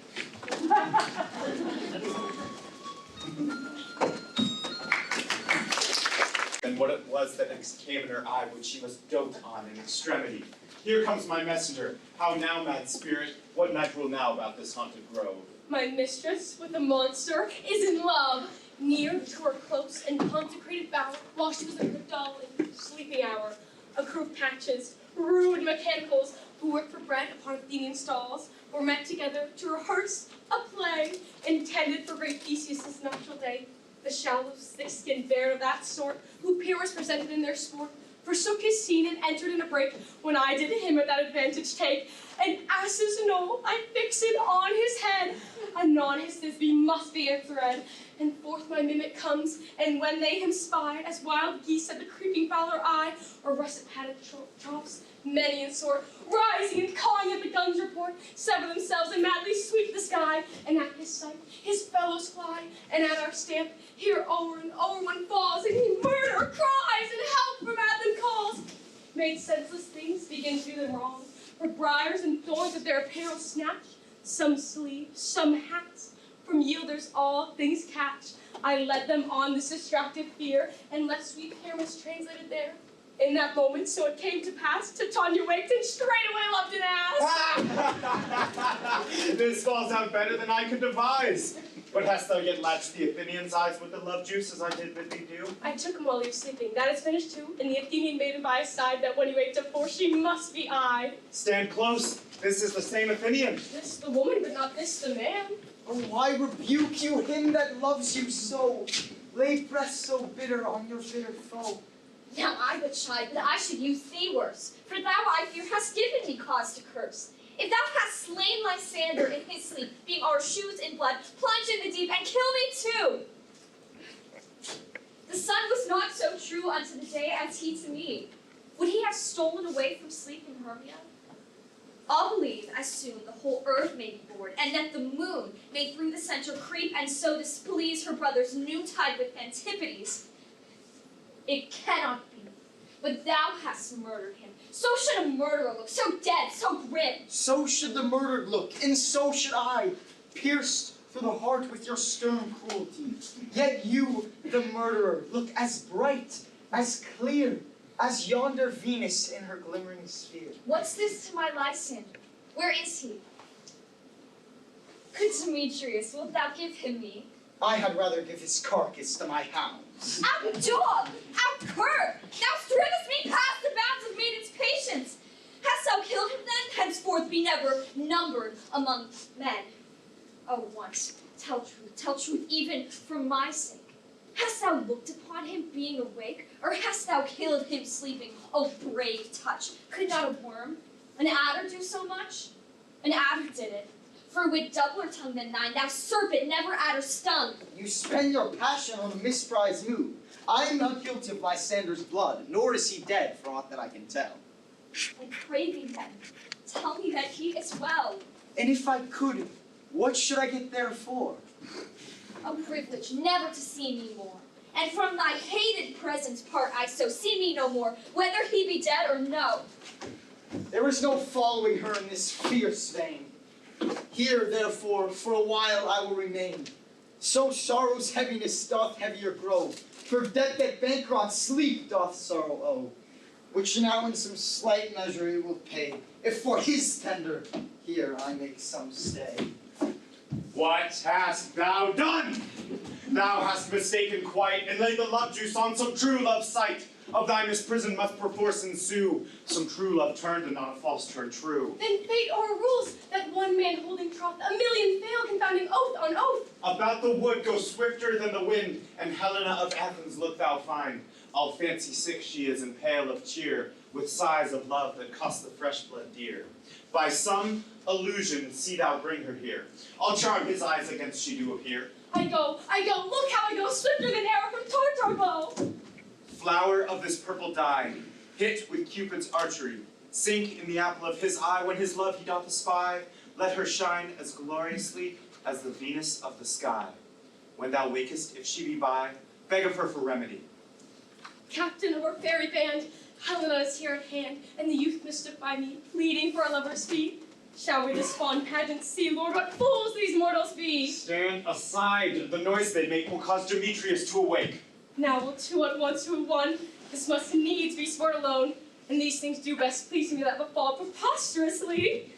And what it was that next came in her eye which she must dote on in extremity. Here comes my messenger. How now, mad spirit? What night rule now about this haunted grove? My mistress, with the monster, is in love, near to her close and consecrated bower, while she was in her dull and sleepy hour. A crew of patches, rude mechanicals, who work for bread upon Athenian stalls, were met together to rehearse a play intended for great Theseus' nuptial day. The shallow, thick-skinned bairn of that sort, who Pyrrhus presented in their sport, forsook his scene and entered in a break, when I did him at that advantage take, and asses know I fix it on his head, anon his Thisbe must be a thread, and forth my mimic comes, and when they him spy, as wild geese at the creeping fowler eye, or russet padded troughs, many and sore, rising and cawing at the gun's report, sever themselves and madly sweep the sky, and at his sight his fellows fly, and at our stamp here o'er and o'er one falls, and he murder cries and help from at them calls. Made senseless things begin to do them wrong, for briars and thorns of their apparel snatch, some sleeves, some hats, from yielders all things catch. I led them on this distracted fear, and let sweet Pyramus translated there. In that moment, so it came to pass, Titania waked and straightway loved an ass. This falls out better than I could devise. But hast thou yet latched the Athenian's eyes with the love juice as I did bid thee do? I took him while he was sleeping. That is finished too, and the Athenian maiden by his side, that when he waked up for, she must be I. Stand close. This is the same Athenian. This the woman, but not this the man. Oh, why rebuke you him that loves you so? Lay breath so bitter on your bitter foe. Now I but chide that I should use thee worse, for thou, I fear, hast given me cause to curse. If thou hast slain Lysander in his sleep, being our shoes in blood, plunge in the deep and kill me too. The sun was not so true unto the day as he to me. Would he have stolen away from sleep in Hermia? I'll believe as soon the whole earth may be bored, and that the moon may through the center creep, and so displease her brother's noontide with antipodes. It cannot be, but thou hast murdered him. So should a murderer look, so dead, so grim. So should the murdered look, and so should I, pierced through the heart with your stern cruelty. Yet you, the murderer, look as bright, as clear, as yonder Venus in her glimmering sphere. What's this to my Lysander? Where is he? Good Demetrius, wilt thou give him me? I had rather give his carcass to my hounds. Out dog! Out cur! Thou strivest me past the bounds of maiden's patience! Hast thou killed him then? Henceforth be never numbered among men. Oh, once, tell truth, even for my sake. Hast thou looked upon him being awake, or hast thou killed him sleeping? Oh, brave touch! Could not a worm, an adder do so much? An adder did it. For with doubler tongue than thine, thou serpent never adder stung. You spend your passion on a misprized mood. I am not guilty of Lysander's blood, nor is he dead, for aught that I can tell. I pray thee then, tell me that he is well. And if I could, what should I get therefore? A privilege never to see me more. And from thy hated presence part I so, see me no more, whether he be dead or no. There is no following her in this fierce vein. Here, therefore, for a while I will remain. So sorrow's heaviness doth heavier grow, for debt that bankrupt sleep doth sorrow owe, which now in some slight measure he will pay, if for his tender here I make some stay. What hast thou done? Thou hast mistaken quite, and laid the love juice on some true love's sight. Of thy misprison must perforce ensue some true love turned and not a false turned true. Then fate o'errules that one man holding troth, a million fail confounding oath on oath. About the wood go swifter than the wind, and Helena of Athens look thou find. All fancy sick she is and pale of cheer, with sighs of love that cost the fresh blood dear. By some illusion see thou bring her here. I'll charm his eyes against she do appear. I go, look how I go, swifter than arrow from Tartar bow. Flower of this purple dye, hit with Cupid's archery, sink in the apple of his eye when his love he doth espy. Let her shine as gloriously as the Venus of the sky. When thou wakest, if she be by, beg of her for remedy. Captain of our fairy band, Helena is here at hand, and the youth mystify me, pleading for a lover's fee. Shall we this fond pageant see, Lord, what fools these mortals be? Stand aside, the noise they make will cause Demetrius to awake. Now will two at once who won, this must needs be sport alone, and these things do best please me that befall preposterously.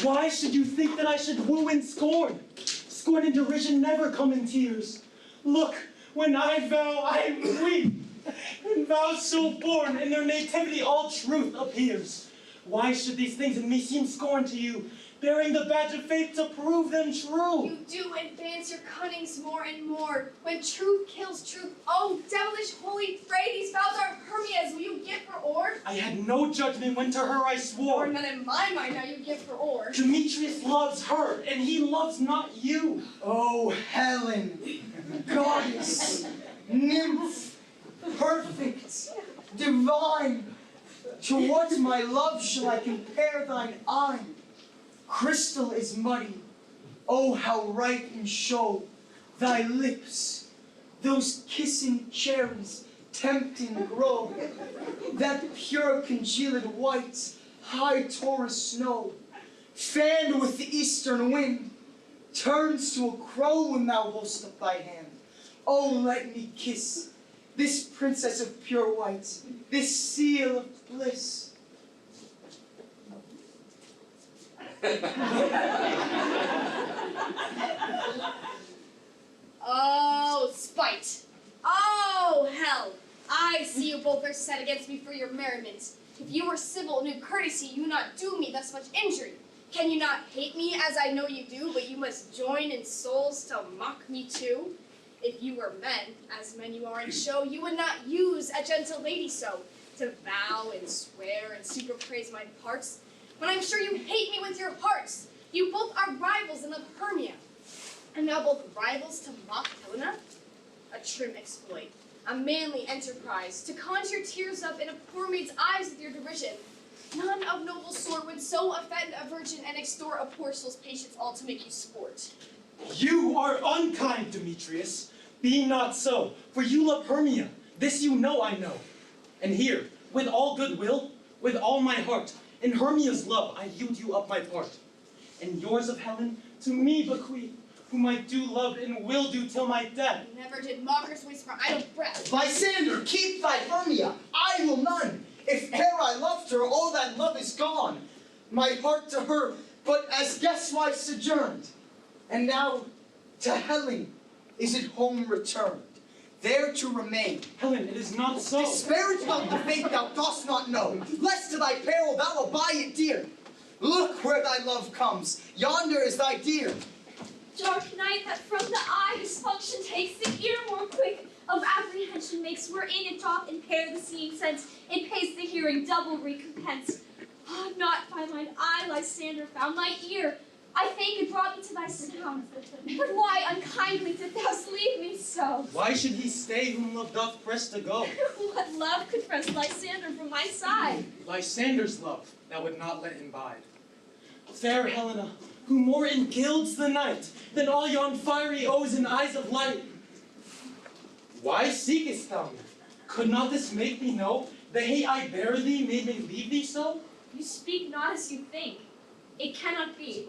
Why should you think that I should woo in scorn? Scorn and derision never come in tears. Look, when I vow, I weep. And vows so born, in their nativity all truth appears. Why should these things in me seem scorn to you? bearing the badge of faith to prove them true. You do advance your cunnings more and more. When truth kills truth, oh, devilish holy fray, these vows are Hermia's. Will you give her ord? I had no judgment when to her I Or swore. none in my mind now you give her ord. Demetrius loves her, and he loves not you. Oh, Helen, goddess, nymph, perfect, divine, to what, my love, shall I compare thine eye? Crystal is muddy, oh, how ripe in show thy lips, those kissing cherries tempting grow, that pure congealed white, high Taurus snow, fanned with the eastern wind, turns to a crow when thou hold'st up thy hand. Oh, let me kiss this princess of pure white, this seal of bliss. Oh, spite. Oh, hell. I see you both are set against me for your merriment. If you were civil and knew courtesy, you would not do me thus much injury. Can you not hate me as I know you do, but you must join in souls to mock me too? If you were men, as men you are in show, you would not use a gentle lady so, to vow and swear and superpraise my parts. When I'm sure you hate me with your hearts. You both are rivals and love Hermia. And now both rivals to mock Helena? A trim exploit, a manly enterprise, to conjure tears up in a poor maid's eyes with your derision. None of noble sort would so offend a virgin and extort a poor soul's patience all to make you sport. You are unkind, Demetrius. Be not so, for you love Hermia. This you know I know. And here, with all goodwill, with all my heart, in Hermia's love I yield you up my part. And yours of Helen to me bequeath, whom I do love and will do till my death. Never did mockers waste for idle breath. Lysander, keep thy Hermia, I will none. If e'er I loved her, all that love is gone. My heart to her, but as guest-wife sojourned. And now to Helen is it home returned, there to remain. Helen, it is not so. Disparage not the fate thou dost not know, lest to thy peril thou will buy it dear. Look where thy love comes, yonder is thy dear. Dark night that from the eye dysfunction takes the ear more quick of apprehension makes wherein it doth impair the seeing sense, it pays the hearing double recompense. Ah, not by mine eye Lysander found my ear. I thank it brought me to thy sound. But why unkindly did thou leave me so? Why should he stay whom love doth press to go? What love could press Lysander from my side? Lysander's love that would not let him bide. Fair Helena, who more engilds the night than all yon fiery O's and eyes of light. Why seekest thou me? Could not this make me know the hate I bear thee made me leave thee so? You speak not as you think. It cannot be.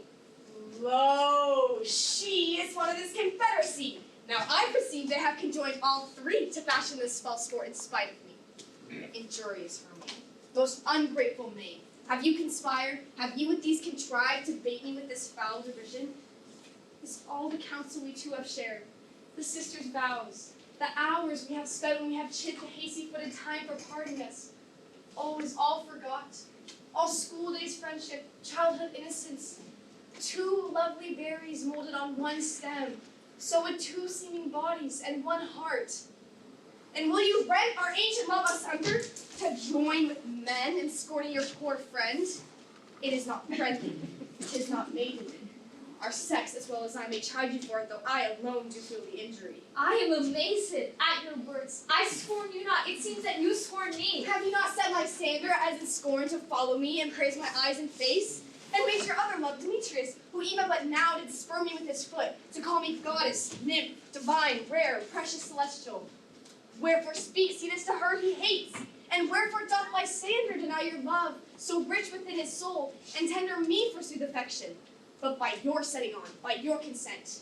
Lo, she is one of this confederacy. Now I perceive they have conjoined all three to fashion this false sport in spite of me. Injurious Hermia, most ungrateful maid. Have you conspired? Have you with these contrived to bait me with this foul derision? Is all the counsel we two have shared, the sisters' vows, the hours we have spent when we have chid the hasty-footed time for parting us, oh, is all forgot? All school days friendship, childhood innocence, two lovely berries molded on one stem, so with two seeming bodies and one heart. And will you rent our ancient love asunder to join with men in scorning your poor friend? It is not friendly, 'tis not maidenly. Our sex, as well as I, may chide you for it, though I alone do feel the injury. I am amazed at your words. I scorn you not. It seems that you scorn me. Have you not set Lysander as in scorn to follow me and praise my eyes and face? And raise your other love, Demetrius, who even but now did spurn me with his foot, to call me goddess, nymph, divine, rare, precious, celestial. Wherefore speaks he this to her he hates? And wherefore doth Lysander deny your love, so rich within his soul, and tender me forsooth affection? But by your setting on, by your consent.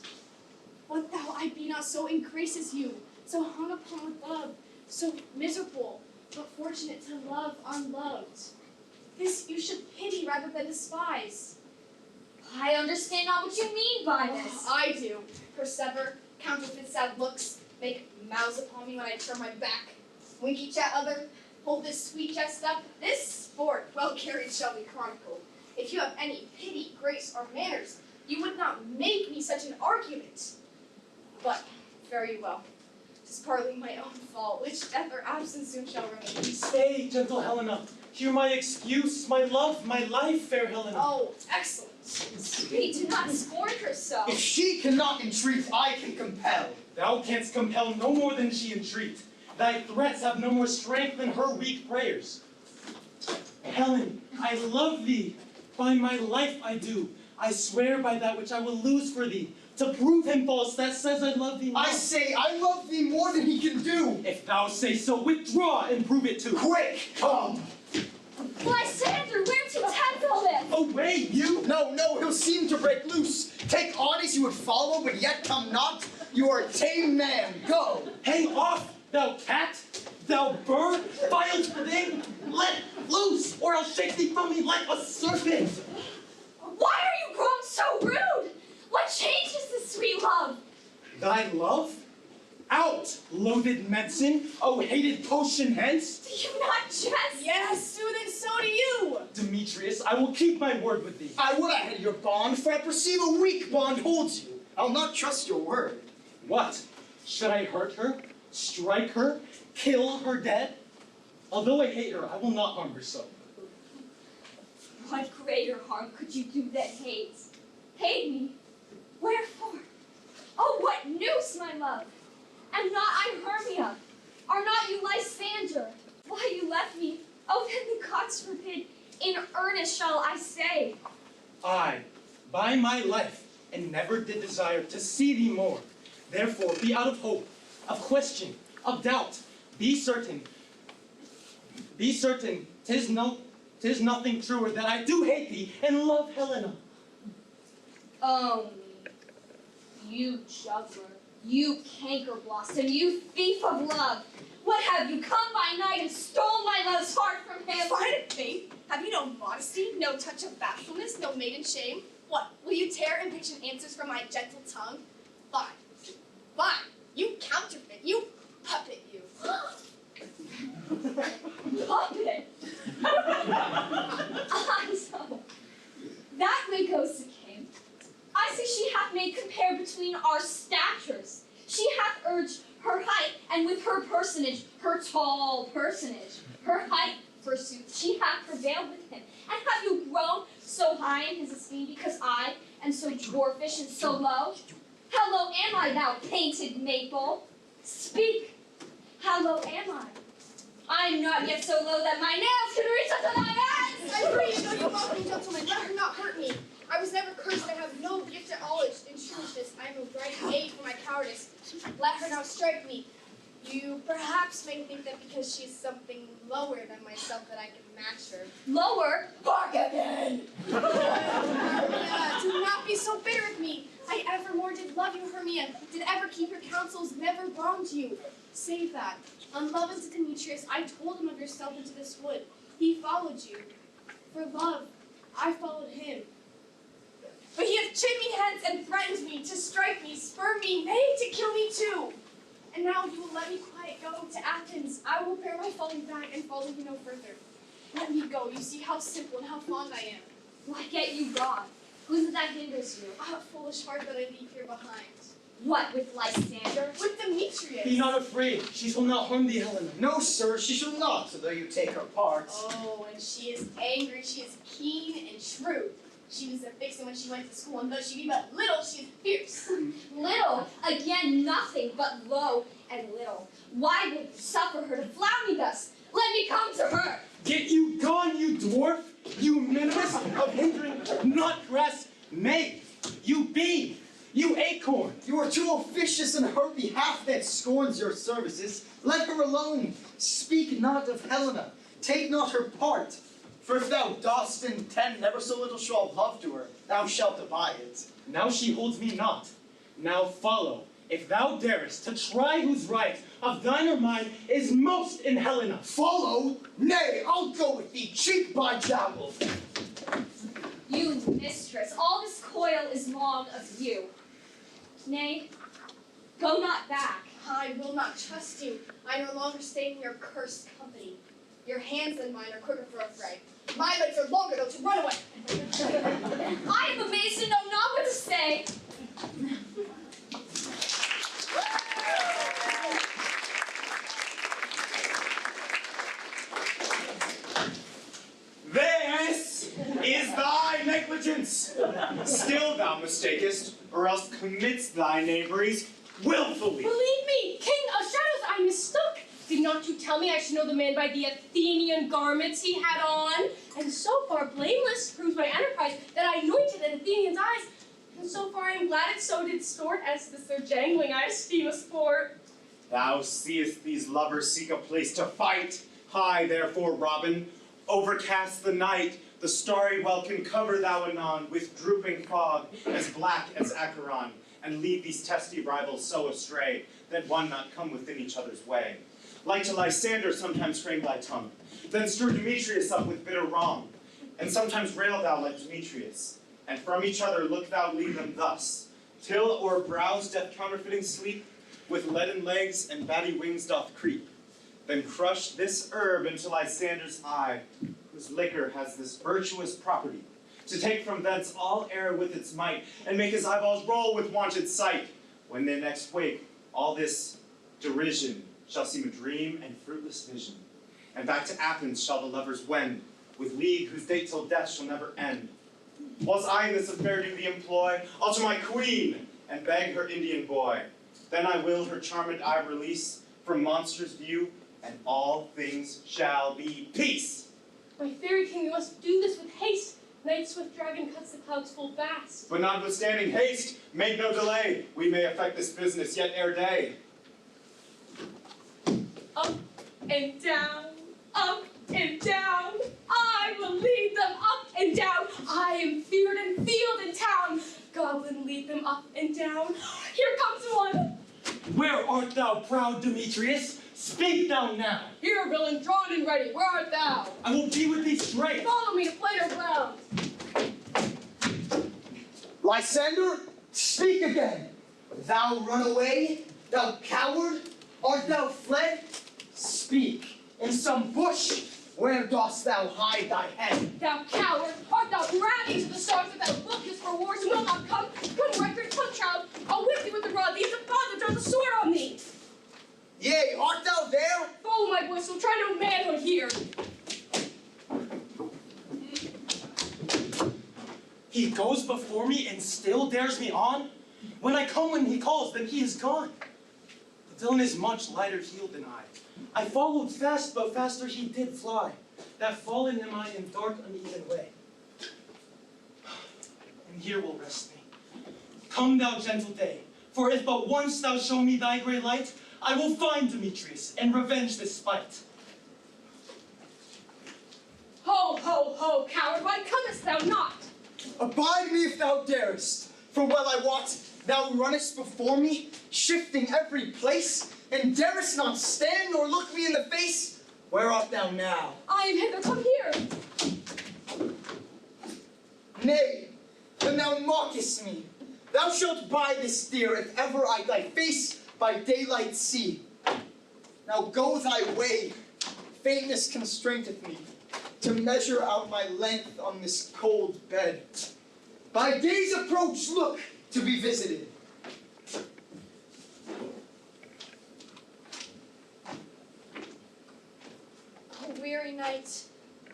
Would thou I be not so increased as you, so hung upon with love, so miserable, but fortunate to love unloved. This you should pity rather than despise. I understand not what you mean by this. I do. Persever, counterfeit sad looks, make mouths upon me when I turn my back. Wink each at other, hold this sweet jest up. This sport, well carried, shall be chronicled. If you have any pity, grace, or manners, you would not make me such an argument. But, very well. 'Tis partly my own fault, which death or absence soon shall remedy. Stay, gentle Helena. Hear my excuse, my love, my life, fair Helena. Oh, excellent. We do not scorn her so. If she cannot entreat, I can compel. Thou canst compel no more than she entreat. Thy threats have no more strength than her weak prayers. Helen, I love thee. By my life I do. I swear by that which I will lose for thee. To prove him false that says I love thee not. I say I love thee more than he can do. If thou say so, withdraw and prove it too. Quick, come. Lysander, where to Tenthal live? Away, you! No, he'll seem to break loose. Take on as you would follow, but yet come not. You are a tame man. Go. Hang off, thou cat! Thou bird! Vile thing! Let loose, or I'll shake thee from me like a serpent! Why are you grown so rude? What changes this sweet love? Thy love? Out, loathed medicine! Oh, hated potion hence! Do you not jest? Yes, sooth, so do you. Demetrius, I will keep my word with thee. I would I had your bond, for I perceive a weak bond holds you. I'll not trust your word. What? Should I hurt her? Strike her? Kill her dead? Although I hate her, I will not harm her so. What greater harm could you do than hate? Hate me? Wherefore? Oh, what news, my love? Am not I Hermia? Are not you Lysander? Why you left me? Oh, then the gods forbid. In earnest shall I say. I, by my life, and never did desire to see thee more. Therefore, be out of hope, of question, of doubt. Be certain, 'tis nothing truer that I do hate thee and love Helena. Oh, you juggler, you canker blossom, you thief of love. What have you come by night and stole my love's heart from him? Fine and faith. Have you no modesty, no touch of bashfulness, no maiden shame? What, will you tear impatient answers from my gentle tongue? Fine, you counterfeit, you puppet, you. Puppet? I so. That way goes the king. I see she hath made compare between our statures. She hath urged her height, and with her personage, her tall personage, her height, forsooth, she hath prevailed with him. And have you grown so high in his esteem because I am so dwarfish and so low? How low am I, thou painted maple? Speak! How low am I? I am not yet so low that my nails can reach unto thy hands! I pray you, though you welcome gentlemen, let her not hurt me. I was never cursed, I have no gift at all in truishness. I am a right aid for my cowardice. Let her now strike me. You perhaps may think that because she is something lower than myself that I can match her. Lower? Bark again! Hermia, do not be so bitter with me. I evermore did love you, Hermia. Did ever keep your counsels, never wronged you. Save that. Unloving to Demetrius, I told him of yourself into this wood. He followed you. For love, I followed him. But he hath chid me hence and threatened me to strike me, spur me, nay, to kill me too. And now you will let me quiet go to Athens. I will bear my folly back and follow you no further. Let me go. You see how simple and how fond I am. Why get you gone? Who's it that hinders you? Ah, foolish heart that I leave here behind. What, with Lysander? With Demetrius. Be not afraid, she shall not harm thee, Helena. No, sir, she shall not, although you take her part. Oh, and she is angry. She is keen and shrewd. She was a vixen when she went to school, and though she be but little, she is fierce. Little, again nothing but low and little. Why would you suffer her to flout me thus? Let me come to her. Get you gone, you dwarf, you minimus of hindering, not grass, may, you bee, you acorn. You are too officious in her behalf that scorns your services. Let her alone. Speak not of Helena. Take not her part. For if thou dost intend never so little show of love to her, thou shalt abide it. Now she holds me not. Now follow, if thou darest, to try whose right of thine or mine is most in Helena. Follow? Nay, I'll go with thee, cheek by jowl. You mistress, all this coil is long of you. Nay, go not back. I will not trust you. I no longer stay in your cursed company. Your hands and mine are quicker for a fray. My legs are longer, though, to run away. thy negligence. Still thou mistakest, or else commits thy knaveries willfully. Believe me, King of Shadows, I mistook. Did not you tell me I should know the man by the Athenian garments he had on? And so far blameless proves my enterprise that I anointed an Athenian's eyes. And so far I am glad it so did stort, as the Sir Jangling I esteem a sport. Thou seest these lovers seek a place to fight. High, therefore, Robin, overcast the night, the starry welkin cover thou anon with drooping fog, as black as Acheron, and lead these testy rivals so astray, that one not come within each other's way. Like to Lysander sometimes frame thy tongue, then stir Demetrius up with bitter wrong, and sometimes rail thou like Demetrius, and from each other look thou lead them thus, till o'er brows doth counterfeiting sleep, with leaden legs and batty wings doth creep. Then crush this herb into Lysander's eye, whose liquor has this virtuous property, to take from thence all error with its might, and make his eyeballs roll with wonted sight. When they next wake, all this derision shall seem a dream and fruitless vision. And back to Athens shall the lovers wend, with league whose date till death shall never end. Whilst I in this affair do thee employ, I'll to my queen, and beg her Indian boy. Then I will her charmed eye release from monsters' view, and all things shall be peace. My fairy king, we must do this with haste. Night swift dragon cuts the clouds full fast. But notwithstanding haste, make no delay. We may effect this business yet ere day. Up and down, up and down. I will lead them up and down. I am feared in field and town. Goblin, lead them up and down. Here comes one. Where art thou, proud Demetrius? Speak thou now. Here, villain, drawn and ready. Where art thou? I will be with thee straight. Follow me to plainer ground. Lysander, speak again. Thou run away? Thou coward? Art thou fled? Speak. In some bush, where dost thou hide thy head? Thou coward, art thou bragging to the stars that thou lookest for wars will not come? Come, record, come, child. I'll whip thee with the rod. Thee is a father draws a sword on thee. Yea, art thou there? Follow my voice, so try no manhood here. He goes before me and still dares me on? When I come when he calls, then he is gone. The villain is much lighter heeled than I followed fast, but faster he did fly. That fallen am I in dark, uneven way. And here will rest me. Come, thou gentle day, for if but once thou show me thy grey light, I will find Demetrius and revenge this spite. Ho, ho, ho, coward, why comest thou not? Abide me if thou darest, for well I wot thou runnest before me, shifting every place, and darest not stand nor look me in the face. Where art thou now? I am hither, come here. Nay, then thou mockest me. Thou shalt buy this deer if ever I thy face by daylight see. Now go thy way. Faintness constraineth me to measure out my length on this cold bed. By day's approach look to be visited. O weary night,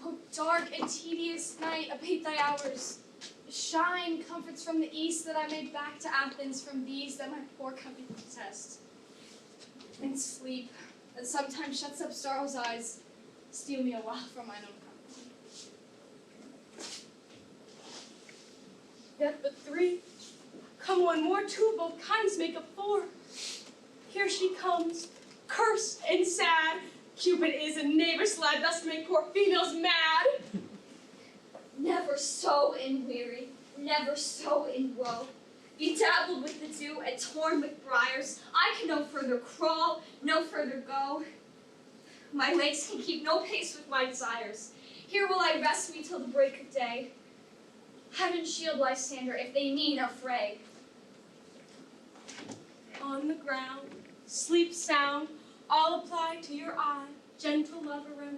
O dark and tedious night, abate thy hours. Shine comforts from the east, that I may back to Athens from these that my poor company detest. And sleep, that sometimes shuts up sorrow's eyes, steal me a while from mine own company. Yet but three. Come one more, two, both kinds make up four. Here she comes, cursed and sad. Cupid is a neighbor's lad, thus to make poor females mad. Never so in weary, never so in woe. Bedabbled with the dew and torn with briars, I can no further crawl, no further go. My legs can keep no pace with my desires. Here will I rest me till the break of day. Heaven shield Lysander if they mean a fray. On the ground, sleep sound, I'll apply to your eye, gentle lover remedy.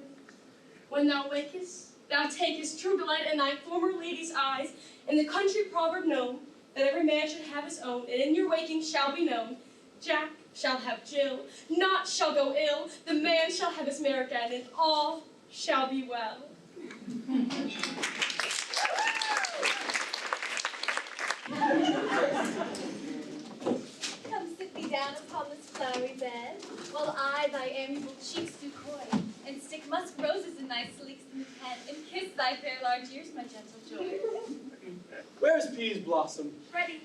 When thou wakest, thou takest true delight in thy former lady's eyes, in the country proverb known, that every man should have his own, and in your waking shall be known, Jack shall have Jill, naught shall go ill, the man shall have his mare again, and all shall be well. and kiss thy fair large ears, my gentle joy. Where's Peas Blossom? Ready.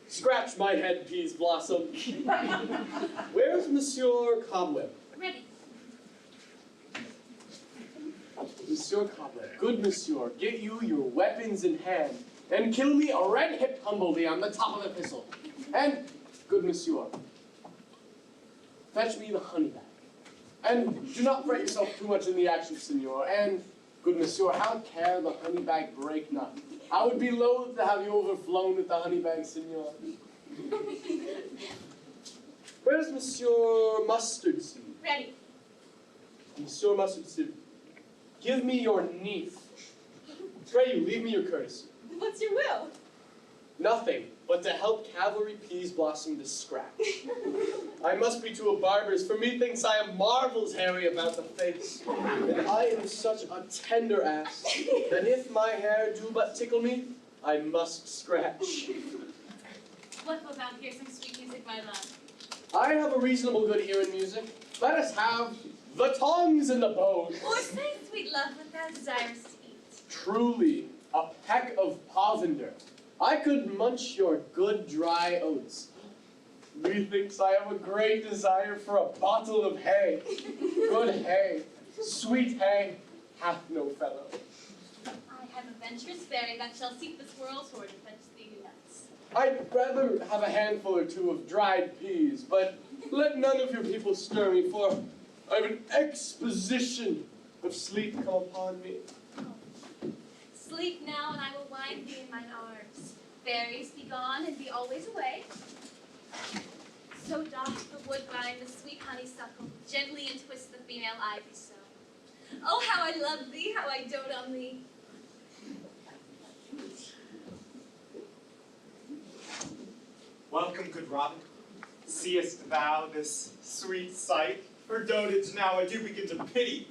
Scratch my head, Peas Blossom. Where's Monsieur Cobweb? Ready. Monsieur Cobweb, good monsieur, get you your weapons in hand, and kill me a red-hipped humblebee on the top of the thistle. And, good monsieur, fetch me the honey bag. And do not fret yourself too much in the action, senor. And, good monsieur, have care the honey bag break not. I would be loath to have you overflown with the honey bag, senor. Where's Monsieur Mustard Seed? Ready. Monsieur Mustard Seed, give me your niece. Pray you, leave me your courtesy. What's your will? Nothing, but to help Cavalry Peas Blossom to scratch. I must be to a barber's, for methinks I am marvels hairy about the face. And I am such a tender ass, that if my hair do but tickle me, I must scratch. What wilt thou hear some sweet music, my love? I have a reasonable good ear in music. Let us have the tongs and the bows. Or say, sweet love, what thou desirest to eat. Truly, a peck of provender. I could munch your good dry oats. Methinks I have a great desire for a bottle of hay. Good hay, sweet hay, hath no fellow. I have a venturous fairy that shall seek the squirrel's hoard and fetch thee nuts. I'd rather have a handful or two of dried peas, but let none of your people stir me, for I have an exposition of sleep come upon me. Sleep now, and I will wind thee in mine arms. Fairies, be gone, and be always away. So doth the woodbine the sweet honeysuckle gently entwist the female ivy so. Oh, how I love thee, how I dote on thee. Welcome, good Robin. Seest thou this sweet sight? Her dotage now I do begin to pity.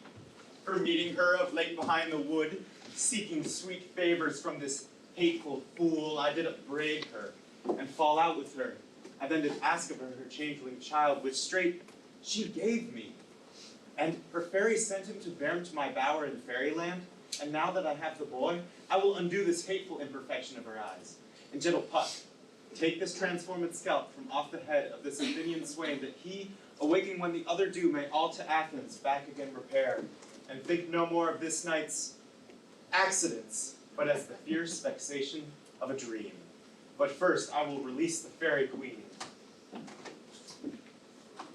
For meeting her of late behind the wood, seeking sweet favors from this hateful fool, I did upbraid her, and fall out with her. I then did ask of her changeling child, which straight she gave me. And her fairy sent him to bear him to my bower in fairyland, and now that I have the boy, I will undo this hateful imperfection of her eyes. And gentle Puck, take this transformed scalp from off the head of this Athenian swain, that he, awaking when the other do, may all to Athens back again repair, and think no more of this night's accidents, but as the fierce vexation of a dream. But first I will release the fairy queen.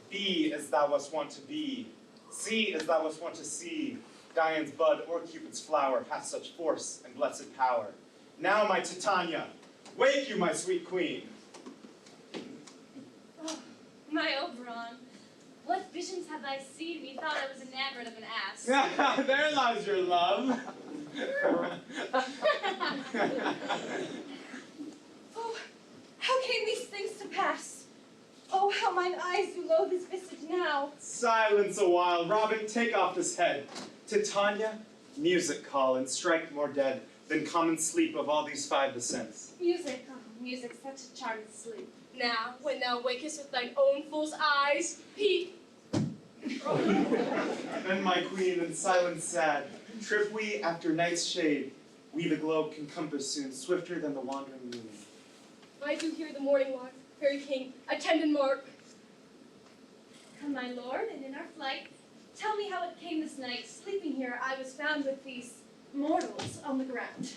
Be as thou wast wont to be, see as thou wast wont to see. Dian's bud or Cupid's flower hath such force and blessed power. Now, my Titania, wake you, my sweet queen. Oh, my Oberon, what visions have I seen? Methought I was enamored of an ass. There lies your love. Oh, how came these things to pass? Oh, how mine eyes do loathe this visage now. Silence a while, Robin, take off this head. Titania, music call, and strike more dead than common sleep of all these five the sense. Music, oh, music, such a charmed sleep. Now, when thou wakest with thine own fool's eyes, peep. Then, my queen, in silence sad, trip we after night's shade. We the globe can compass soon, swifter than the wandering moon. I do hear the morning lark, fairy king, attend and mark. Come, my lord, and in our flight, tell me how it came this night, sleeping here, I was found with these mortals on the ground.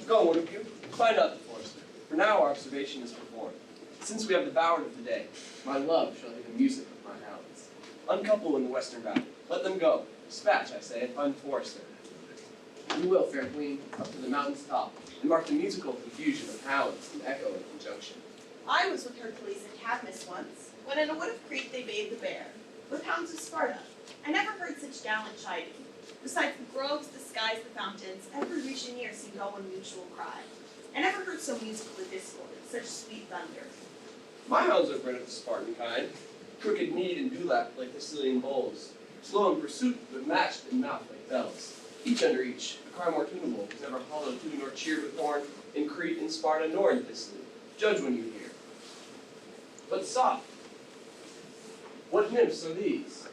Go, one of you, find out the forester, for now our observation is performed. Since we have devoured of the day, my love shall hear the music of my hounds. Uncouple in the western valley, let them go. Dispatch, I say, and find the forester. You will, fair queen, up to the mountain's top, and mark the musical confusion of hounds and echo in conjunction. I was with Hercules and Cadmus once, when in a wood of Crete they bathed the bear, with hounds of Sparta. I never heard such gallant chiding. Besides the groves, the skies, the fountains, every region near seemed all one mutual cry. I never heard so musical a discord, such sweet thunder. My hounds are bred of the Spartan kind, crooked kneed and dewlapped like the Sicilian bulls, slow in pursuit, but matched in mouth like bells. each under each, a cry more tunable, was never hollow tuned nor cheered with horn, in Crete, in Sparta, nor in Thessaly. Judge when you hear. But soft, what nymphs are these?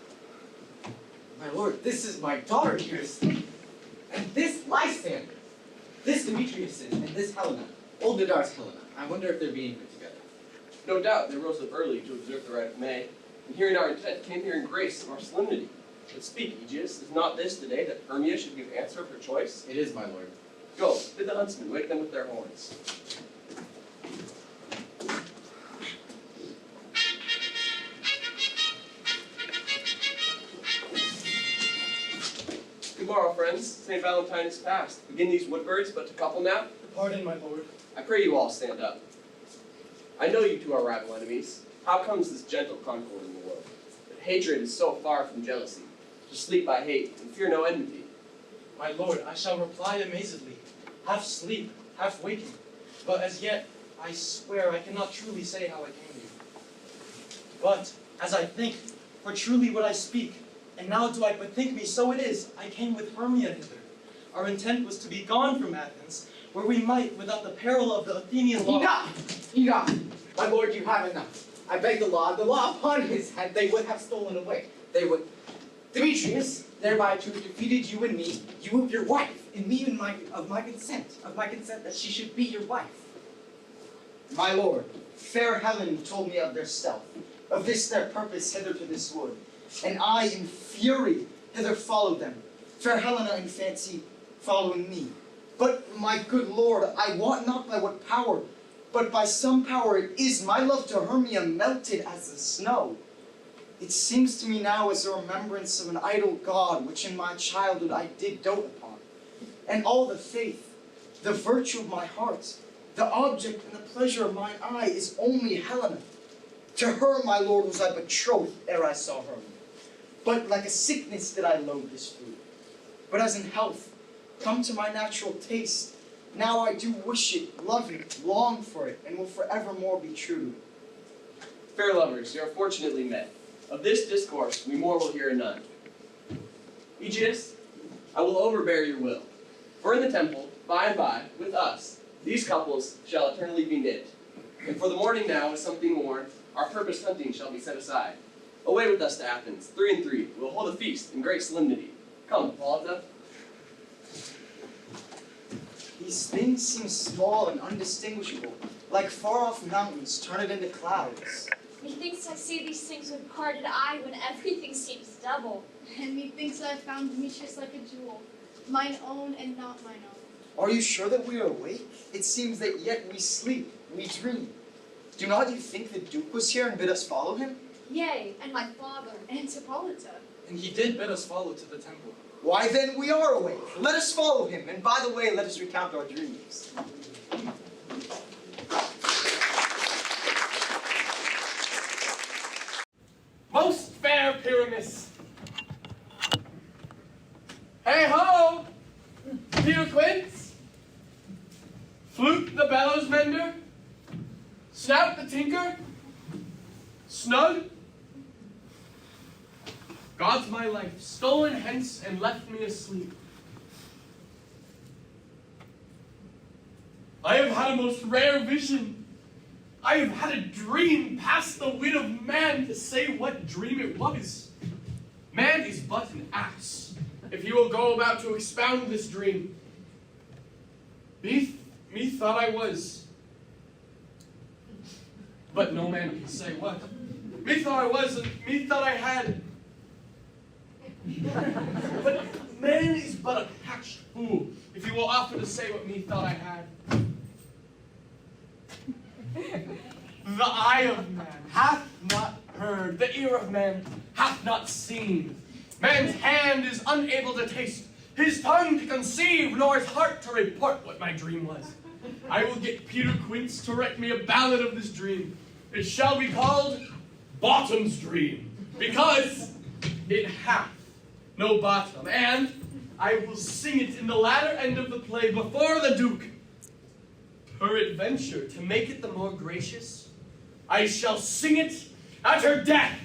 My lord, this is my daughter here asleep. And this Lysander. This Demetrius and this Helena. Old Nidar's Helena. I wonder if they're being put together. No doubt they rose up early to observe the rite of May, and hearing our intent came here in grace of our solemnity. But speak, Aegeus, is not this the day that Hermia should give answer of her choice? It is, my lord. Go, bid the huntsmen wake them with their horns. Good morrow, friends. St. Valentine is past. Begin these woodbirds but to couple now? Pardon, my lord. I pray you all stand up. I know you two are rival enemies. How comes this gentle concord in the world? But hatred is so far from jealousy. To sleep by hate, and fear no enmity. My lord, I shall reply amazedly, half sleep, half waking. But as yet, I swear I cannot truly say how I came here. But, as I think, for truly would I speak, and now do I bethink me, so it is, I came with Hermia hither. Our intent was to be gone from Athens, where we might, without the peril of the Athenian law— Enough! Enough! My lord, you have enough. I beg the law upon his head, they would have stolen away. They would— Demetrius, thereby to have defeated you and me, you of your wife, and me of my consent that she should be your wife. My lord, fair Helen told me of their stealth, of this their purpose hither to this wood, and I in fury hither followed them, fair Helena in fancy following me. But, my good lord, I wot not by what power, but by some power it is my love to Hermia melted as the snow. It seems to me now as a remembrance of an idol god which in my childhood I did dote upon, and all the faith, the virtue of my heart, the object and the pleasure of mine eye is only Helena. To her, my lord, was I betrothed ere I saw her. But like a sickness did I loathe this food. But as in health, come to my natural taste, now I do wish it, love it, long for it, and will forevermore be true to it. Fair lovers, you are fortunately met. Of this discourse we more will hear anon. Aegeus, I will overbear your will. For in the temple, by and by, with us, these couples shall eternally be knit. And for the morning now, with something worn, our purposed hunting shall be set aside. Away with us to Athens, 3 and 3. We'll hold a feast in great solemnity. Come, Hippolyta. These things seem small and undistinguishable, like far-off mountains turned into clouds. Methinks I see these things with parted eye when everything seems double. And methinks I found Demetrius like a jewel, mine own and not mine own. Are you sure that we are awake? It seems that yet we sleep, we dream. Do not you think the Duke was here and bid us follow him? Yea, and my father. And Hippolyta. And he did bid us follow to the temple. Why then we are awake. Let us follow him, and by the way, let us recount our dreams. Most fair Pyramus. Hey ho! Peter Quince. Flute the bellows mender. Snout the tinker. Snug. God's my life, stolen hence and left me asleep. I have had a most rare vision. I have had a dream past the wit of man to say what dream it was. Man is but an ass, if he will go about to expound this dream. Me thought I was, but no man can say what. Me thought I was, and me thought I had. But man is but a patched fool, if he will offer to say what me thought I had. The eye of man hath not heard, the ear of man hath not seen. Man's hand is unable to taste, his tongue to conceive, nor his heart to report what my dream was. I will get Peter Quince to write me a ballad of this dream. It shall be called Bottom's Dream, because it hath no bottom, and I will sing it in the latter end of the play before the Duke. Peradventure, to make it the more gracious, I shall sing it at her death.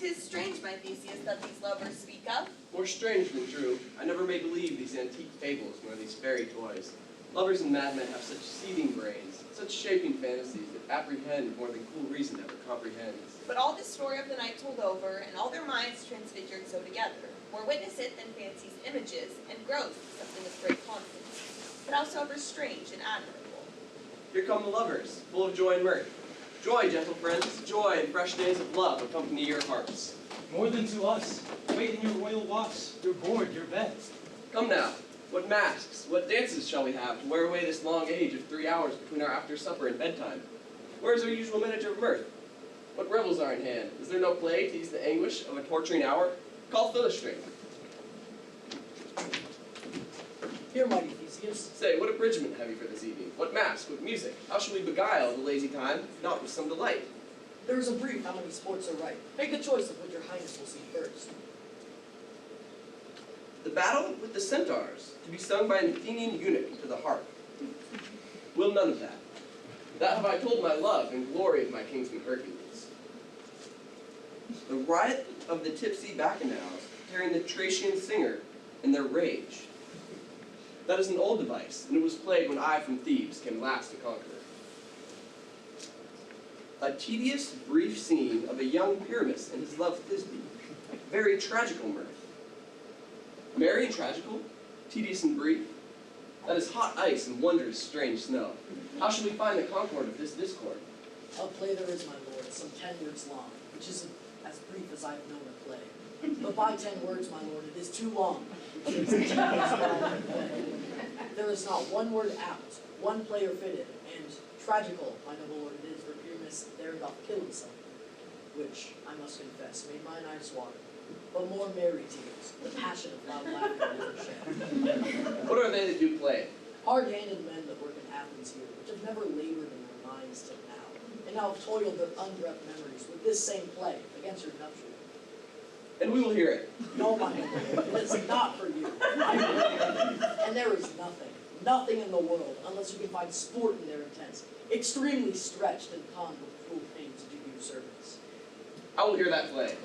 'Tis strange, my Theseus, that these lovers speak of. More strange than true. I never may believe these antique fables nor these fairy toys. Lovers and madmen have such seething brains, such shaping fantasies that apprehend more than cool reason ever comprehends. But all this story of the night told over, and all their minds transfigured so together, more witness it than fancy's images, and growth something of great confidence, but howsoever strange and admirable. Here come the lovers, full of joy and mirth. Joy, gentle friends, joy and fresh days of love accompany your hearts. More than to us. Wait in your royal walks, your board, your bed. Come now, what masks, what dances shall we have to wear away this long age of 3 hours between our after supper and bedtime? Where is our usual miniature of mirth? What revels are in hand? Is there no play to ease the anguish of a torturing hour? Call Philostrate. Here, mighty Theseus. Say, what abridgment have you for this evening? What mask, what music? How shall we beguile the lazy time, if not with some delight? There is a brief how many sports are right. Make the choice of what your highness will see first. The battle with the centaurs, to be sung by an Athenian eunuch to the harp. Will none of that. That have I told my love and glory of my kinsman Hercules. The riot of the tipsy bacchanals, tearing the Thracian singer in their rage. That is an old device, and it was played when I from Thebes came last to conquer. A tedious, brief scene of a young Pyramus and his love Thisbe. Very tragical mirth. Merry and tragical, tedious and brief. That is hot ice and wondrous strange snow. How shall we find the concord of this discord? A play there is, my lord, some 10 words long, which is as brief as I have known a play. But by 10 words, my lord, it is too long. There is not one word apt, one player fitted, and tragical, my noble lord, it is for Pyramus there doth kill himself, which, I must confess, made mine eyes water. But more merry tears, the passion of loud laughter never shed. What are they that do play? Hard-handed men that work in Athens here, which have never labored in their minds till now, and now have toiled their unreft memories with this same play against your nuptial. And we will hear it. No, my lord, it is not for you. And there is nothing in the world, unless you can find sport in their intents, extremely stretched and conned with cruel pain to do you service. I will hear that play.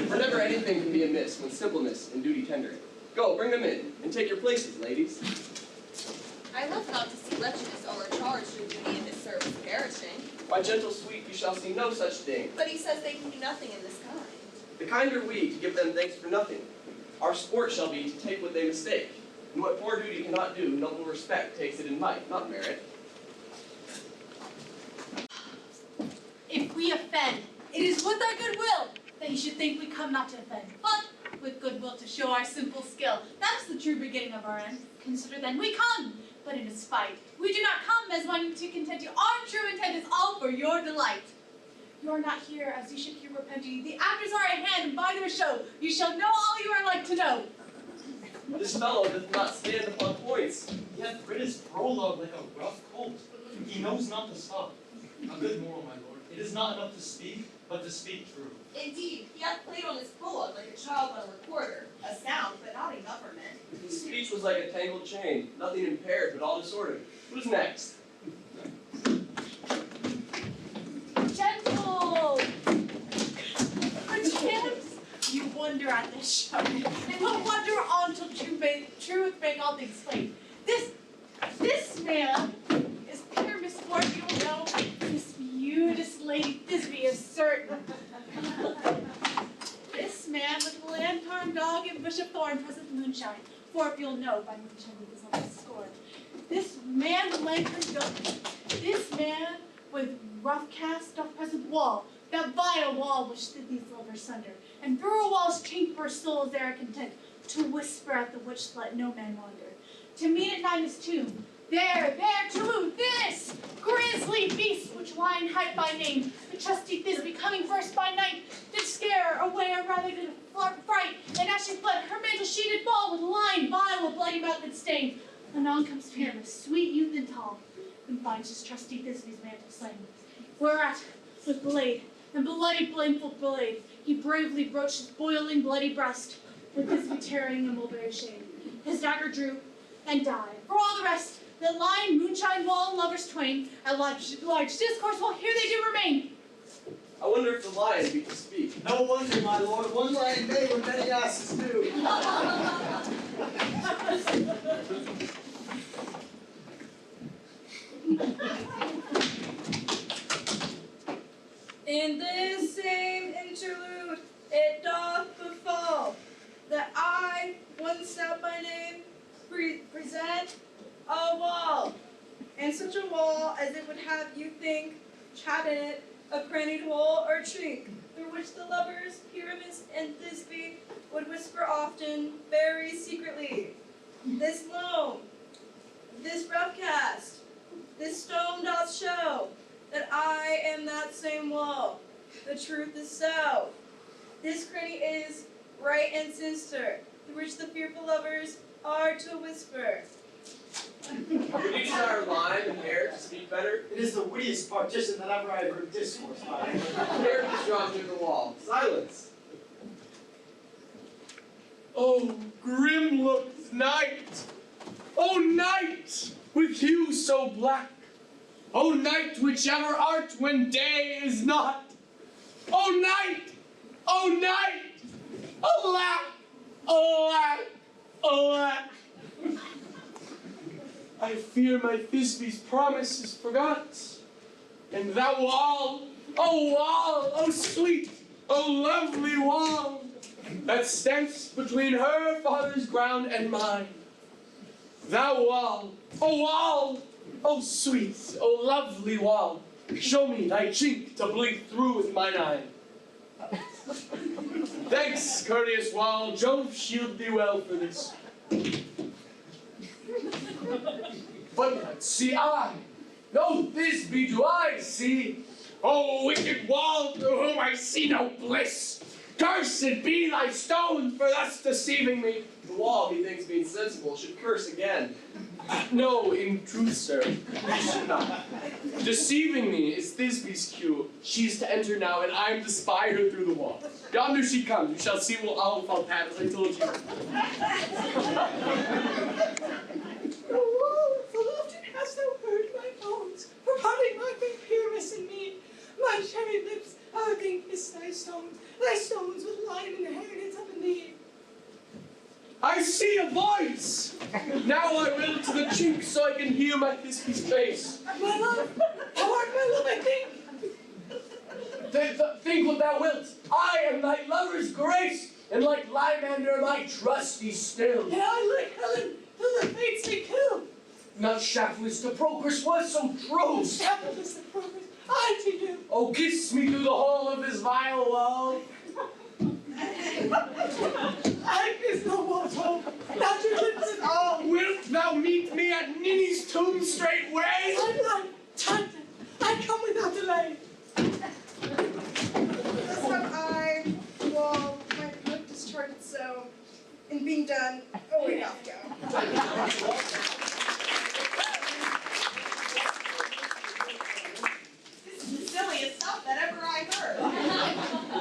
For never anything can be amiss when simpleness and duty tender it. Go, bring them in, and take your places, ladies. I love not to see wretchedness overcharged with duty in this service perishing. My gentle sweet, you shall see no such thing. But he says they can do nothing in this kind. The kind are we to give them thanks for nothing. Our sport shall be to take what they mistake. And what poor duty cannot do, noble respect takes it in might, not merit. If we offend, it is with our goodwill that you should think we come not to offend, but with goodwill to show our simple skill. That is the true beginning of our end. Consider then, we come, but in a spite. We do not come as wanting to content you. Our true intent is all for your delight. You are not here as you should hear repenting. The actors are at hand, and by their show you shall know all you are like to know. This fellow doth not stand upon points. He hath rid his prologue like a rough colt. He knows not to stop. A good moral, my lord. It is not enough to speak, but to speak true. Indeed, he hath played on his prologue like a child on a recorder, a sound but not a government. His speech was like a tangled chain, nothing impaired but all disordered. Who's next? Gentle! Perchance you wonder at this show, and will wonder on till truth make all things plain. This man is pure misfortune, you'll know. This beauteous lady Thisbe is certain. This man with the lantern dog and bush of thorn present moonshine, for if you'll know, by moonshine with his own scorn. This man with lantern dog, this man with rough cast doth present wall, that vile wall which did these lovers sunder, and through a wall's chink for souls there are content, to whisper at the which let no man wander. To meet at night his tomb, there, to this grisly beast which lie in height by name, the trusty Thisbe coming first by night, did scare away, or rather did fright, and as she fled, her mantle she did fall with line vile, a bloody mouth and stain. Anon comes Pyramus, sweet youth and tall, and finds his trusty Thisbe's mantle slain. Whereat, with blade, and bloody blameful blade, he bravely broached his boiling bloody breast, with Thisbe tearing in mulberry shade. His dagger drew, and died. For all the rest, that lie in moonshine wall and lovers twain, at large discourse, while here they do remain. I wonder if the lion be to speak. No wonder, my lord, one lion may what many asses do. In this same interlude, it doth befall that I, one stout by name, present a wall, and such a wall as it would have you think, chat in it, a crannied hole or chink, through which the lovers, Pyramus and Thisbe, would whisper often, very secretly, this loam, this rough cast, this stone doth show, that I am that same wall. The truth is so. This cranny is right and sinister, through which the fearful lovers are to whisper. Would you desire lime and hair to speak better? It is the wittiest partition that ever I have heard discourse by. Hair is drawn through the wall. Silence. Oh, grim-looked night! Oh, night, with hue so black! Oh, night, whichever art when day is not! Oh, night! Oh, night! Alack! Alack! Alack! I fear my Thisbe's promise is forgot. And that wall, oh sweet, oh lovely wall, that stands between her father's ground and mine. Thou wall, oh sweet, oh lovely wall, show me thy chink to blink through with mine eye. Thanks, courteous wall, Jove shield thee well for this. But see I, no Thisbe do I see. Oh, wicked wall, through whom I see no bliss. Cursed be thy stone for thus deceiving me. The wall, methinks being sensible, should curse again. No, in truth, sir, you should not. Deceiving me is Thisbe's cue. She is to enter now, and I am to spy her through the wall. Yonder she comes. You shall see we'll all fall pat, as I told you. O wall, full often hast thou heard my bones, for parting my great Pyramus and me. My cherry lips, I think, kiss thy stones with lime and heritage up in thee. I see a voice! Now I will to the chink so I can hear my Thisbe's face. My love, thou art my love, I think. Think what thou wilt. I am thy lover's grace, and like Lymander my trusty still. And I like Helen, till the fates may kill. Not Shaftless to Procris was so true. Shaftless the progress, I to do. Oh, kiss me through the hole of his vile wall. I kiss no wall's home, not your lips at all. Wilt thou meet me at Ninny's tomb straightway? Time, I come without delay. Thus have I, wall, my hook discharged so, in being done, away doth go. This is the silliest stuff that ever I heard.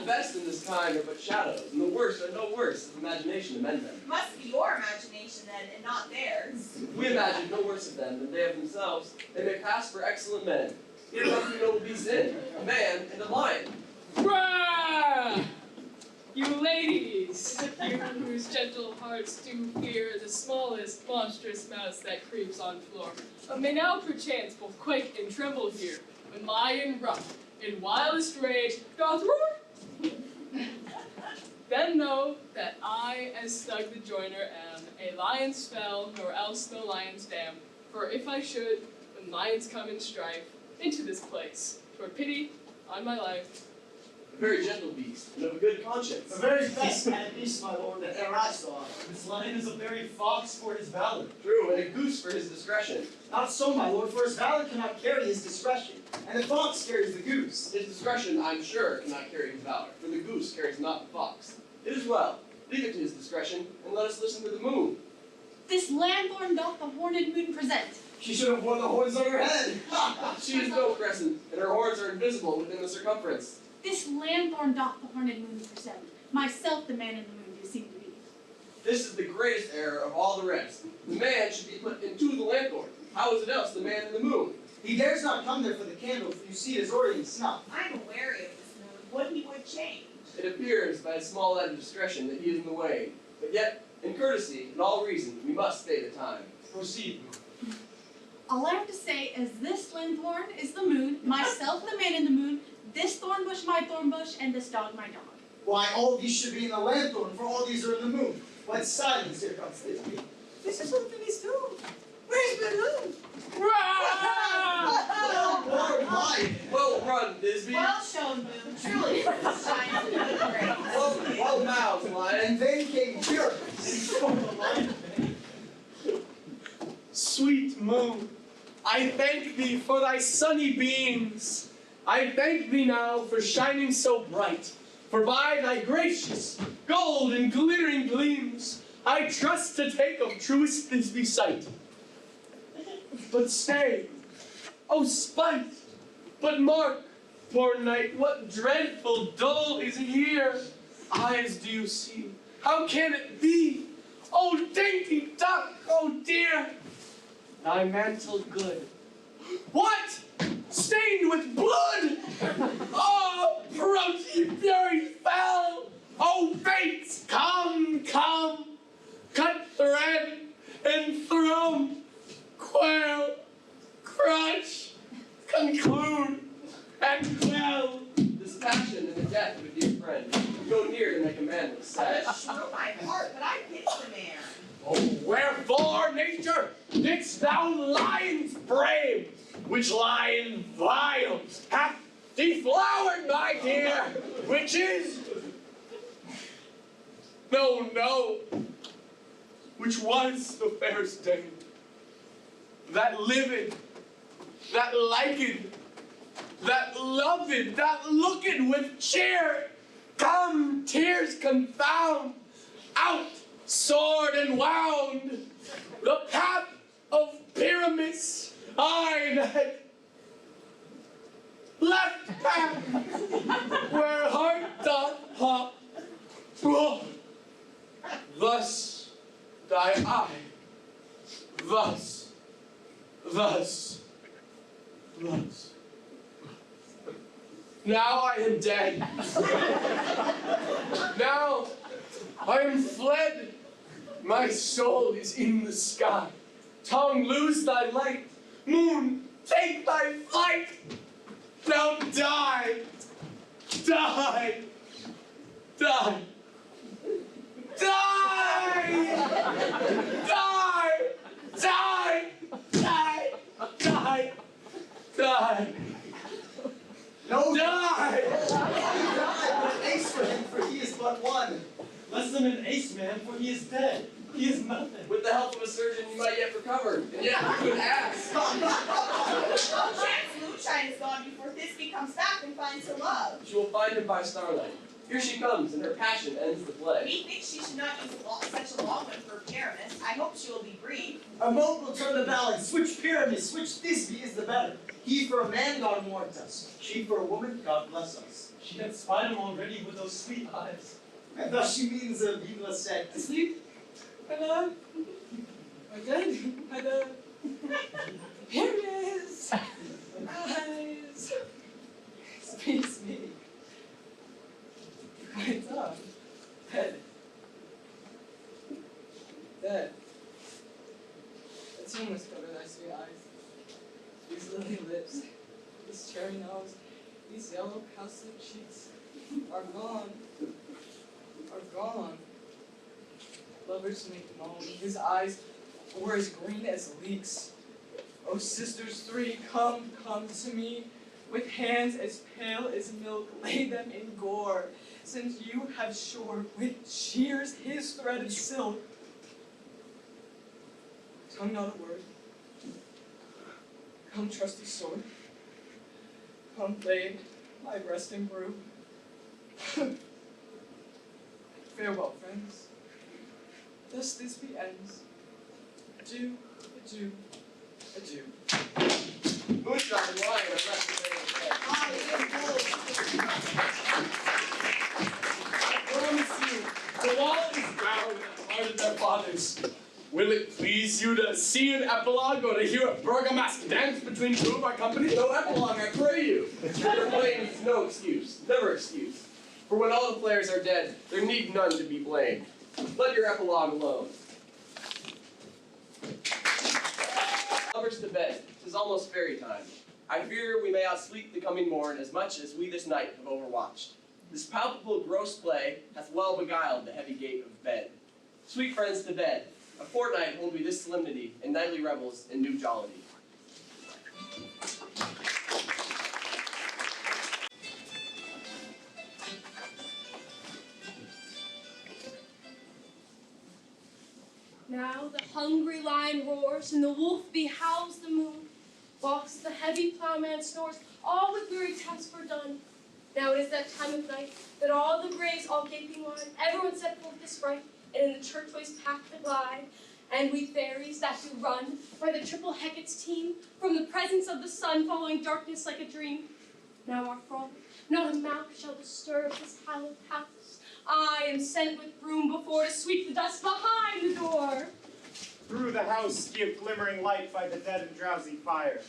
The best in this kind are but shadows, and the worst are no worse if imagination amend them. Must be your imagination then, and not theirs. If we imagine no worse of them than they of themselves, they may pass for excellent men. Here must be noble beasts in, a man and a lion. Rah! You ladies, you whose gentle hearts do fear the smallest monstrous mouse that creeps on floor, may now perchance both quake and tremble here, when lion rough, in wildest rage, doth roar. Then know that I, as Snug the joiner, am a lion's fell, nor else no lion's dam. For if I should, when lions come in strife, into this place, twere pity on my life. A very gentle beast, and of a good conscience. The very best mad beast, my lord, that e'er I saw. This lion is a very fox for his valor. True, and a goose for his discretion. Not so, my lord, for his valor cannot carry his discretion, and the fox carries the goose. His discretion, I'm sure, cannot carry his valor, for the goose carries not the fox. It is well. Leave it to his discretion, and let us listen to the moon. This lanthorn doth the horned moon present. She should have worn the horns on her head. She is no crescent, and her horns are invisible within the circumference. This lanthorn doth the horned moon present. Myself the man in the moon do seem to be. This is the greatest error of all the rest. The man should be put into the lanthorn. How is it else the man in the moon? He dares not come there for the candle, for you see it is already in snuff. I'm wary of this moon. What he would change. It It appears by a small act of discretion that he is in the way, but yet, in courtesy and all reason, we must stay the time. Proceed. All I have to say is this Linthorn is the moon, myself the man in the moon, this thorn bush my thorn bush, and this dog my dog. Why, all these should be in the lanthorn, for all these are in the moon. What silence here comes this be? This is something he's doing. Where's Balloon? Well run, Disby. Well shown, Moon. Truly, this shines in good grace. Well mouthed, Lion. And then came Pyrrhus. Sweet moon, I thank thee for thy sunny beams. I thank thee now for shining so bright. For by thy gracious gold and glittering gleams, I trust to take of truest Thisbe sight. But stay, oh spite, but mark, poor knight, what dreadful dole is here. Eyes do you see? How can it be? Oh dainty duck, oh dear, thy mantle good. What? Stained with blood! Oh, protein fury fell! Oh, fates, come, come! Cut thread and thrum, quail, crush, conclude, and quell. This passion and the death of a dear friend, go near to make a man look sad. Shrew my heart, but I pity the man. Oh, wherefore, nature, didst thou lion's brave, which lion vile hath deflowered my dear, which is, no, which was the fairest dame, that lived, that liked, that loved, that looked with cheer. Come, tears confound, out, sword and wound, the path of Pyramus, I that left path, where heart doth hop. Thus die I, thus. Now I am dead. Now I am fled. My soul is in the sky. Tongue, lose thy light. Moon, take thy flight. Now die. Die. Die. Die. Die. Die. Die. Die. Die. No, die. An ace for him, for he is but one. Less than an ace, man, for he is dead. He is nothing. With the help of a surgeon, you might yet recover. And yet, you could ask. Oh, chance moonshine is gone before Thisbe comes back and finds her love. She will find him by starlight. Here she comes, and her passion ends the play. Methinks she should not use such a long one for Pyramus. I hope she will be brief. A moat will turn the balance. Which Pyramus, which Thisbe is the better? He for a man, God warrant us. She for a woman, God bless us. She had spied him already with those sweet eyes. I thought she means a vive set. Asleep? Hello? Again? Hello? Pyramus! Eyes! Speak. What's up? Dead. That tongue was covered thy sweet eyes. These lily lips, this cherry nose, these yellow cowslip cheeks are gone. Lovers make moan. His eyes were as green as leeks. Oh, sisters three, come to me. With hands as pale as milk, lay them in gore. Since you have shore with shears his threaded silk. Tongue not a word. Come, trusty sword. Come, blade, my breast and brew. Farewell, friends. Thus this be ends. Adieu, adieu, adieu. Moonshine and Lion are left to their I promise you, the wall is bound in the heart of their fathers. Will it please you to see an epilogue or to hear a burgomask dance between two of our company? No epilogue, I pray you. Your playing is no excuse, never excuse. For when all the players are dead, there need none to be blamed. Let your epilogue alone. Lovers to bed, 'tis almost fairy time. I fear we may outsleep the coming morn as much as we this night have overwatched. This palpable gross play hath well beguiled the heavy gate of bed. Sweet friends to bed, a fortnight hold we this solemnity, and nightly revels in new jollity. Now the hungry lion roars, and the wolf behowls the moon. Walks the heavy plowman snores, all with weary tasks done. Now it is that time of night, that all the graves all gaping wide, everyone set forth to sprite, and in the churchway's path to glide. And we fairies that do run, by the triple Hecate's team, from the presence of the sun, following darkness like a dream. Now our frolic, not a mouth shall disturb this hallowed paths. I am sent with broom before to sweep the dust behind the door. Through the house give glimmering light by the dead and drowsy fire.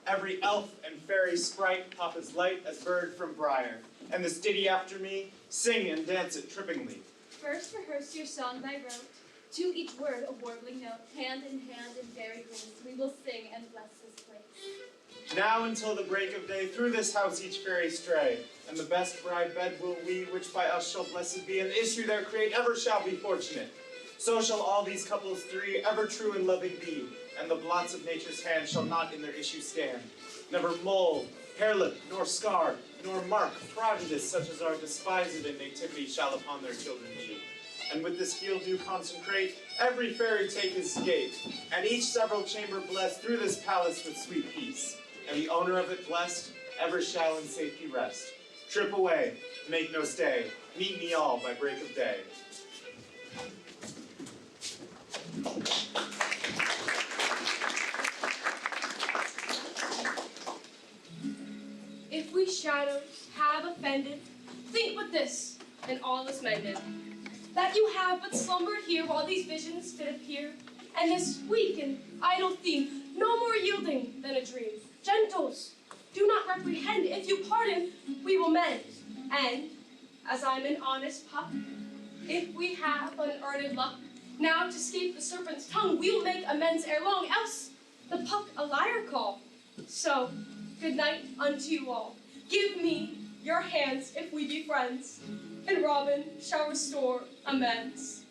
Every elf and fairy sprite pop as light as bird from briar. And this ditty after me, sing and dance it trippingly. First rehearse your song by rote, to each word a warbling note, hand in varied grace, we will sing and bless this place. Now until the break of day, through this house each fairy stray, and the best bride bed will we, which by us shall blessed be, and issue their create ever shall be fortunate. So shall all these couples three ever true and loving be, and the blots of nature's hand shall not in their issue stand. Never mole, harelip, nor scar, nor mark prejudice such as are despised in nativity shall upon their children be. And with this field do consecrate, every fairy take his gate, and each several chamber bless through this palace with sweet peace. And the owner of it blessed, ever shall in safety rest. Trip away, make no stay, meet me all by break of day. If we shadows have offended, think but this, and all is mended. That you have but slumbered here while these visions did appear, and this weak and idle theme, no more yielding than a dream. Gentles, do not reprehend. If you pardon, we will mend. And, as I'm an honest pup, if we have unearned luck, now to escape the serpent's tongue, we'll make amends ere long, else the puck a liar call. So, good night unto you all. Give me your hands if we be friends, and Robin shall restore amends.